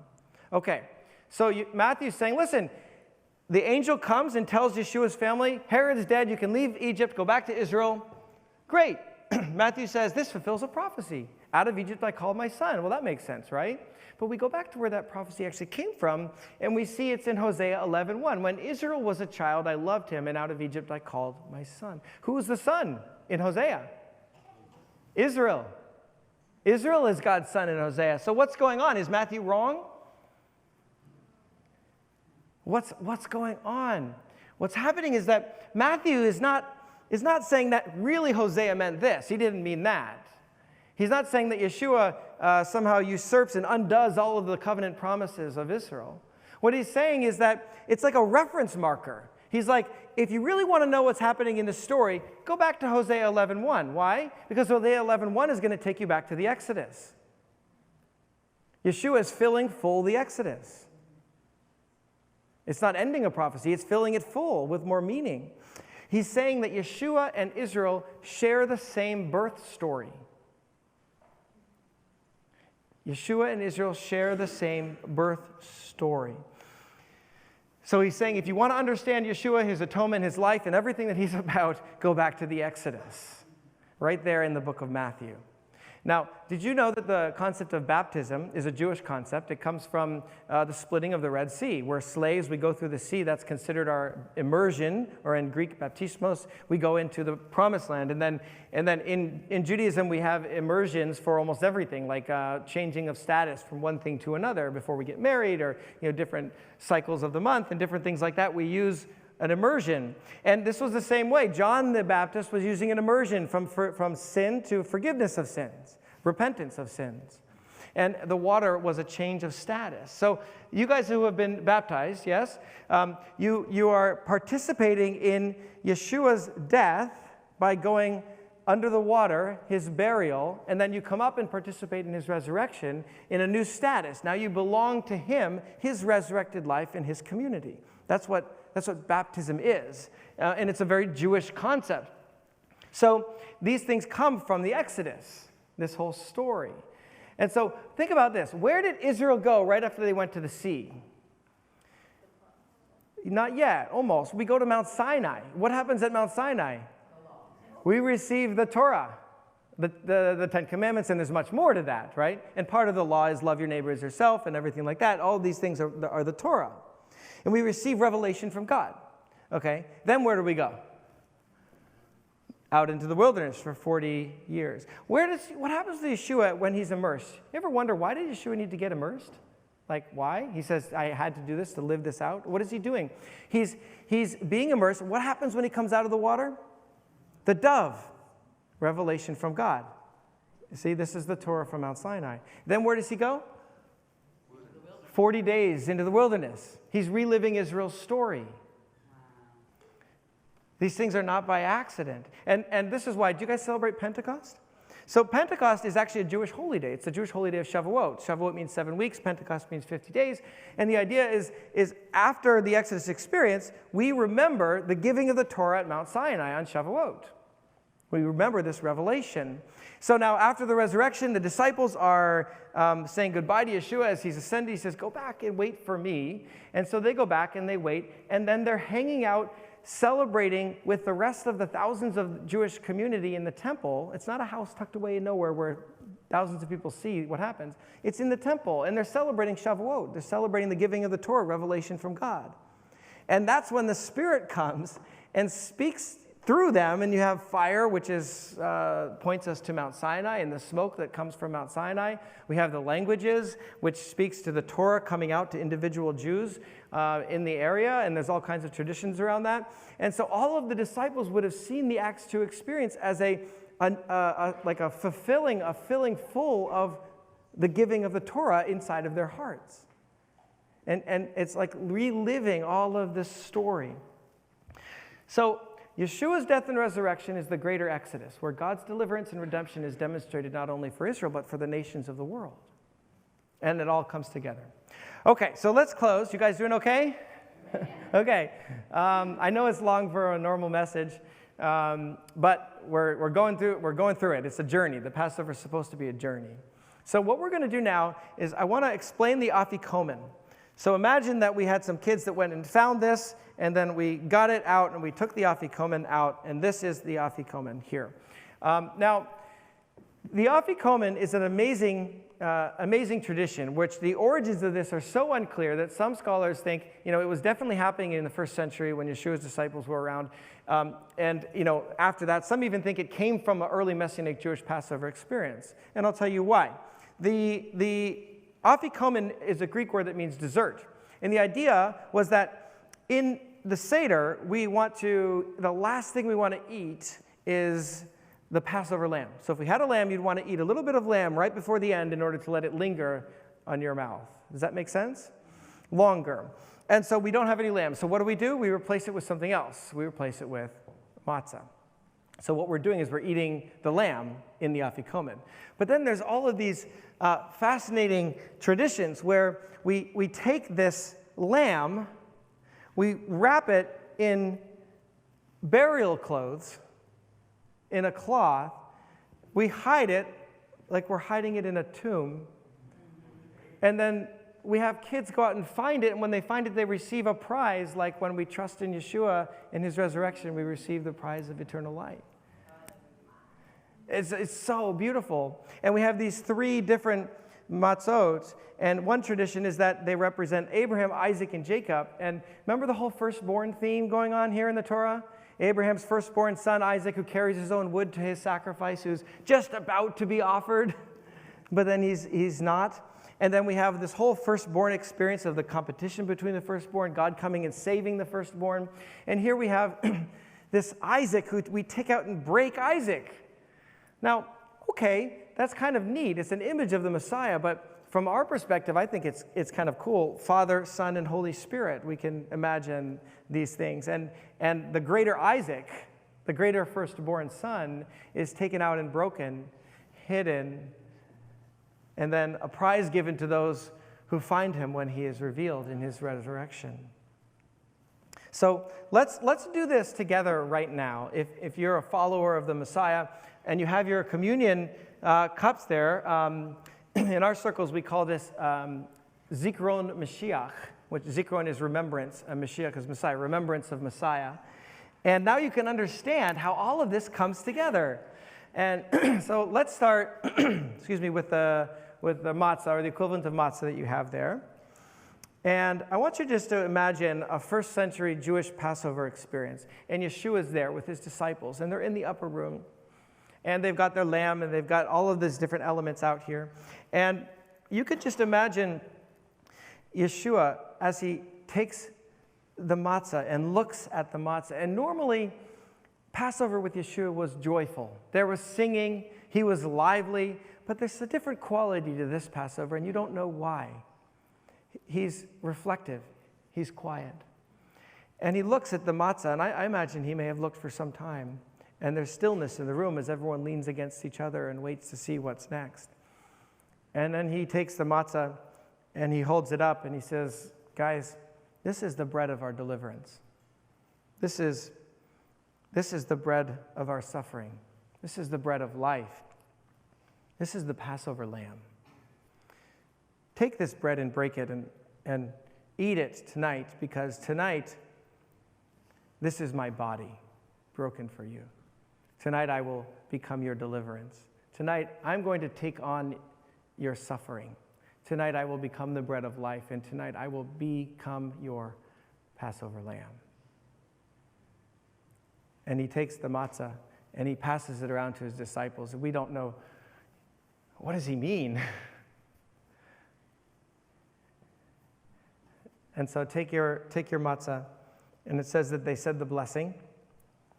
A: Okay, so Matthew's saying, listen, the angel comes and tells Yeshua's family, Herod's dead, you can leave Egypt, go back to Israel. Great. Matthew says, this fulfills a prophecy. Out of Egypt I called my son. Well, that makes sense, right? But we go back to where that prophecy actually came from, and we see it's in Hosea 11:1. When Israel was a child, I loved him, and out of Egypt I called my son. Who is the son in Hosea? Israel. Israel is God's son in Hosea. So what's going on? Is Matthew wrong? What's going on? What's happening is that Matthew is not saying that really Hosea meant this. He didn't mean that. He's not saying that Yeshua somehow usurps and undoes all of the covenant promises of Israel. What he's saying is that it's like a reference marker. He's like, if you really want to know what's happening in the story, go back to Hosea 11:1. Why? Because Hosea 11:1 is going to take you back to the Exodus. Yeshua is filling full the Exodus. It's not ending a prophecy, it's filling it full with more meaning. He's saying that Yeshua and Israel share the same birth story. Yeshua and Israel share the same birth story. So he's saying if you want to understand Yeshua, his atonement, his life, and everything that he's about, go back to the Exodus, right there in the book of Matthew. Now, did you know that the concept of baptism is a Jewish concept? It comes from the splitting of the Red Sea. We're slaves, we go through the sea, that's considered our immersion, or in Greek, baptismos, we go into the promised land. And then in Judaism, we have immersions for almost everything, like changing of status from one thing to another before we get married, or different cycles of the month and different things like that. We use an immersion. And this was the same way. John the Baptist was using an immersion from sin to forgiveness of sins, repentance of sins. And the water was a change of status. So you guys who have been baptized, yes, you are participating in Yeshua's death by going under the water, his burial, and then you come up and participate in his resurrection in a new status. Now you belong to him, his resurrected life, and his community. That's what baptism is. And it's a very Jewish concept. So these things come from the Exodus, this whole story. And so think about this. Where did Israel go right after they went to the sea? Not yet, almost. We go to Mount Sinai. What happens at Mount Sinai? We receive the Torah, the Ten Commandments, and there's much more to that, right? And part of the law is love your neighbor as yourself and everything like that. All these things are the Torah. And we receive revelation from God. Okay? Then where do we go? Out into the wilderness for 40 years. What happens to Yeshua when he's immersed? You ever wonder, why did Yeshua need to get immersed? Like, why? He says, I had to do this to live this out. What is he doing? He's being immersed. What happens when he comes out of the water? The dove. Revelation from God. See, this is the Torah from Mount Sinai. Then where does he go? 40 days into the wilderness. He's reliving Israel's story. These things are not by accident. And this is why. Do you guys celebrate Pentecost? So Pentecost is actually a Jewish holy day. It's the Jewish holy day of Shavuot. Shavuot means 7 weeks. Pentecost means 50 days. And the idea is after the Exodus experience, we remember the giving of the Torah at Mount Sinai on Shavuot. We remember this revelation. So now after the resurrection, the disciples are saying goodbye to Yeshua as he's ascended. He says, go back and wait for me. And so they go back and they wait. And then they're hanging out, celebrating with the rest of the thousands of Jewish community in the temple. It's not a house tucked away in nowhere where thousands of people see what happens. It's in the temple. And they're celebrating Shavuot. They're celebrating the giving of the Torah, revelation from God. And that's when the Spirit comes and speaks through them, and you have fire, which points us to Mount Sinai, and the smoke that comes from Mount Sinai. We have the languages, which speaks to the Torah coming out to individual Jews in the area, and there's all kinds of traditions around that. And so all of the disciples would have seen the Acts 2 experience as a filling full of the giving of the Torah inside of their hearts. And it's like reliving all of this story. So Yeshua's death and resurrection is the greater Exodus, where God's deliverance and redemption is demonstrated not only for Israel, but for the nations of the world. And it all comes together. Okay, so let's close. You guys doing okay? Okay. I know it's long for a normal message, but we're going through it. It's a journey. The Passover is supposed to be a journey. So what we're going to do now is I want to explain the afikomen. So imagine that we had some kids that went and found this, and then we got it out, and we took the afikomen out, and this is the afikomen here. Now, the Afikomen is an amazing tradition, which the origins of this are so unclear that some scholars think, it was definitely happening in the first century when Yeshua's disciples were around. And after that, some even think it came from an early Messianic Jewish Passover experience. And I'll tell you why. The Afikomen is a Greek word that means dessert. And the idea was that in the Seder, the last thing we want to eat is the Passover lamb. So if we had a lamb, you'd want to eat a little bit of lamb right before the end in order to let it linger on your mouth. Does that make sense? Longer. And so we don't have any lamb. So what do? We replace it with something else. We replace it with matzah. So what we're doing is we're eating the lamb in the Afikomen. But then there's all of these fascinating traditions where we take this lamb, we wrap it in burial clothes, in a cloth, we hide it like we're hiding it in a tomb, and then we have kids go out and find it, and when they find it, they receive a prize, like when we trust in Yeshua in his resurrection, we receive the prize of eternal life. It's so beautiful. And we have these 3 different matzot, and one tradition is that they represent Abraham, Isaac, and Jacob. And remember the whole firstborn theme going on here in the Torah? Abraham's firstborn son, Isaac, who carries his own wood to his sacrifice, who's just about to be offered, but then he's not. And then we have this whole firstborn experience of the competition between the firstborn, God coming and saving the firstborn. And here we have this Isaac, who we take out and break Isaac. Now, okay, that's kind of neat. It's an image of the Messiah, but from our perspective, I think it's kind of cool. Father, Son, and Holy Spirit, we can imagine these things. And the greater Isaac, the greater firstborn son, is taken out and broken, hidden, and then a prize given to those who find him when he is revealed in his resurrection. So let's do this together right now. If you're a follower of the Messiah and you have your communion cups there, in our circles we call this Zikron Mashiach, which Zikron is remembrance, and Mashiach is Messiah, remembrance of Messiah. And now you can understand how all of this comes together. And so let's start, with the matzah, or the equivalent of matzah that you have there. And I want you just to imagine a first century Jewish Passover experience. And Yeshua's there with his disciples, and they're in the upper room. And they've got their lamb, and they've got all of these different elements out here. And you could just imagine Yeshua as he takes the matzah and looks at the matzah. And normally, Passover with Yeshua was joyful. There was singing, he was lively, but there's a different quality to this Passover, and you don't know why. He's reflective, he's quiet. And he looks at the matzah, and I imagine he may have looked for some time. And there's stillness in the room as everyone leans against each other and waits to see what's next. And then he takes the matzah and he holds it up and he says, guys, this is the bread of our deliverance. This is the bread of our suffering. This is the bread of life. This is the Passover lamb. Take this bread and break it and eat it tonight, because tonight, this is my body broken for you. Tonight I will become your deliverance. Tonight I'm going to take on your suffering. Tonight I will become the bread of life, and tonight I will become your Passover lamb. And he takes the matzah and he passes it around to his disciples, and we don't know, what does he mean? And so take your matzah, and it says that they said the blessing.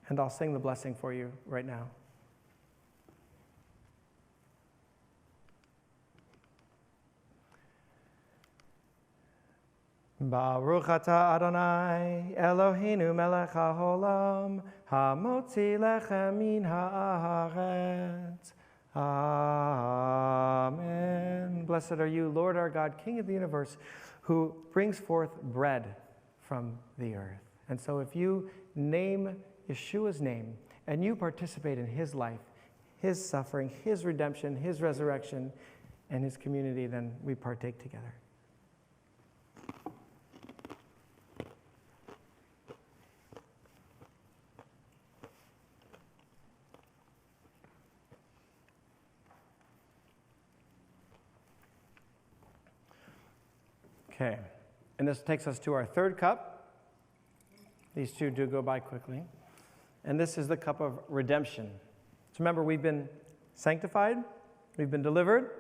A: And I'll sing the blessing for you right now. Baruch atah Adonai Eloheinu melech haolam hamotzi lechem min haaretz. Amen. Blessed are you, Lord our God, King of the universe, who brings forth bread from the earth. And so if you name Yeshua's name, and you participate in his life, his suffering, his redemption, his resurrection, and his community, then we partake together. Okay. And this takes us to our third cup. These two do go by quickly. And this is the cup of redemption. So remember, we've been sanctified, we've been delivered,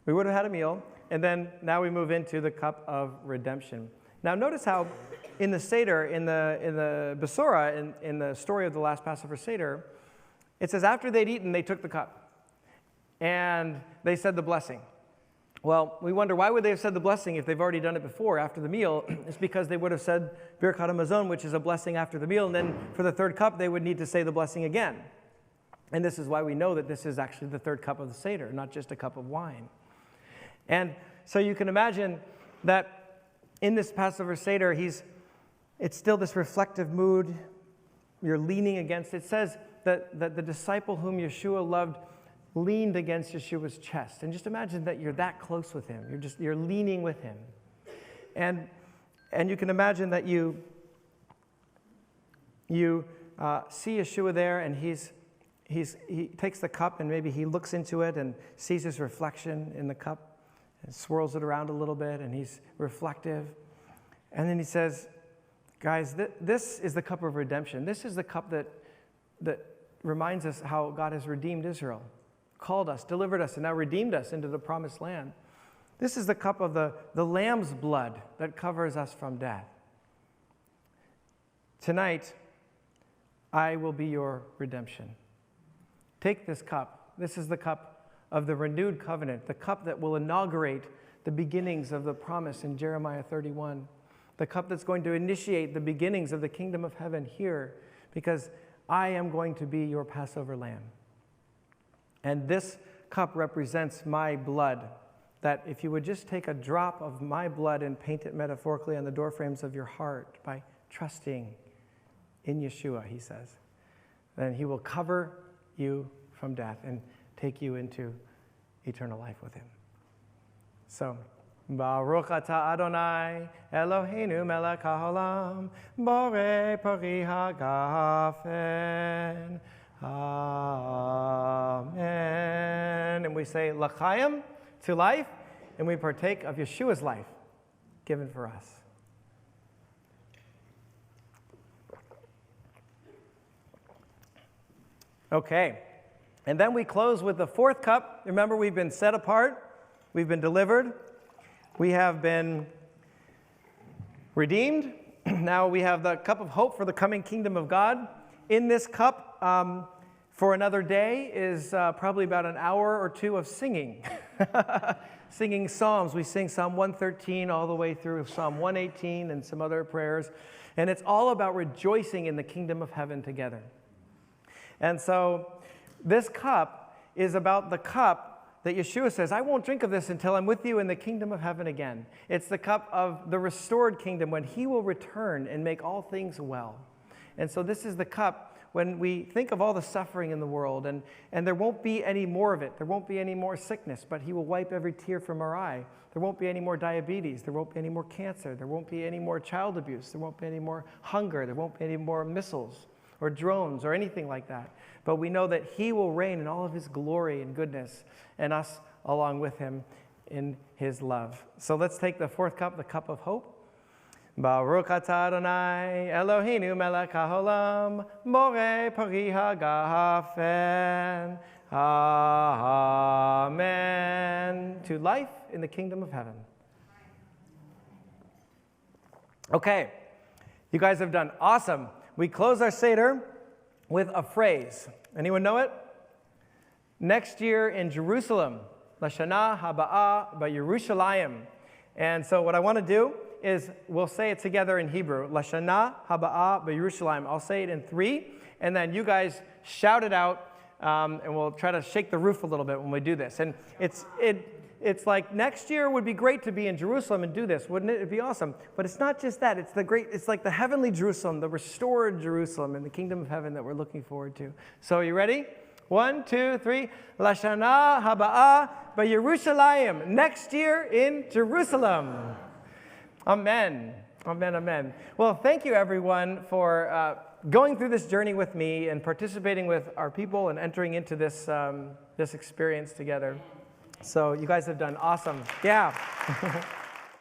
A: we would have had a meal, and then now we move into the cup of redemption. Now notice how in the Seder, in the Besorah, in the story of the last Passover Seder, it says after they'd eaten, they took the cup, and they said the blessing. Well, we wonder, why would they have said the blessing if they've already done it before, after the meal? It's because they would have said Birkat HaMazon, which is a blessing after the meal, and then for the third cup, they would need to say the blessing again. And this is why we know that this is actually the third cup of the Seder, not just a cup of wine. And so you can imagine that in this Passover Seder, it's still this reflective mood. You're leaning against. It says that the disciple whom Yeshua loved leaned against Yeshua's chest. And just imagine that you're that close with him. You're leaning with him. And you can imagine that you see Yeshua there, and he takes the cup, and maybe he looks into it and sees his reflection in the cup and swirls it around a little bit, and he's reflective. And then he says, guys, this is the cup of redemption. This is the cup that reminds us how God has redeemed Israel, called us, delivered us, and now redeemed us into the promised land. This is the cup of the lamb's blood that covers us from death. Tonight, I will be your redemption. Take this cup. This is the cup of the renewed covenant, the cup that will inaugurate the beginnings of the promise in Jeremiah 31, the cup that's going to initiate the beginnings of the kingdom of heaven here, because I am going to be your Passover lamb. And this cup represents my blood, that if you would just take a drop of my blood and paint it metaphorically on the doorframes of your heart by trusting in Yeshua, he says, then he will cover you from death and take you into eternal life with him. So, Baruch atah Adonai Eloheinu melech haolam borei pari hagafen. Amen. And we say l'chaim, to life, and we partake of Yeshua's life given for us. Okay. And then we close with the fourth cup. Remember, we've been set apart. We've been delivered. We have been redeemed. Now we have the cup of hope for the coming kingdom of God. In this cup, for another day, is probably about an hour or two of singing. Singing psalms. We sing Psalm 113 all the way through Psalm 118 and some other prayers. And it's all about rejoicing in the kingdom of heaven together. And so this cup is about the cup that Yeshua says, I won't drink of this until I'm with you in the kingdom of heaven again. It's the cup of the restored kingdom when he will return and make all things well. And so this is the cup when we think of all the suffering in the world, and there won't be any more of it. There won't be any more sickness, but he will wipe every tear from our eye. There won't be any more diabetes. There won't be any more cancer. There won't be any more child abuse. There won't be any more hunger. There won't be any more missiles or drones or anything like that. But we know that he will reign in all of his glory and goodness, and us along with him in his love. So let's take the fourth cup, the cup of hope. Baruch atah Adonai Eloheinu melech haolam borei pari hagafen. Amen. To life in the kingdom of heaven. Okay, you guys have done awesome. We close our Seder with a phrase. Anyone know it? Next year in Jerusalem, Lashana Haba'ah B'Yerushalayim. And so what I want to do is we'll say it together in Hebrew. Lashana Haba'ah B'Yerushalayim. I'll say it in 3, and then you guys shout it out, and we'll try to shake the roof a little bit when we do this. And it's like next year would be great to be in Jerusalem and do this, wouldn't it? It'd be awesome. But it's not just that. It's like the heavenly Jerusalem, the restored Jerusalem in the kingdom of heaven that we're looking forward to. So are you ready? 1, 2, 3. Lashana Haba'ah B'Yerushalayim. Next year in Jerusalem. Amen. Amen, amen. Well, thank you, everyone, for going through this journey with me and participating with our people and entering into this experience together. So you guys have done awesome. Yeah.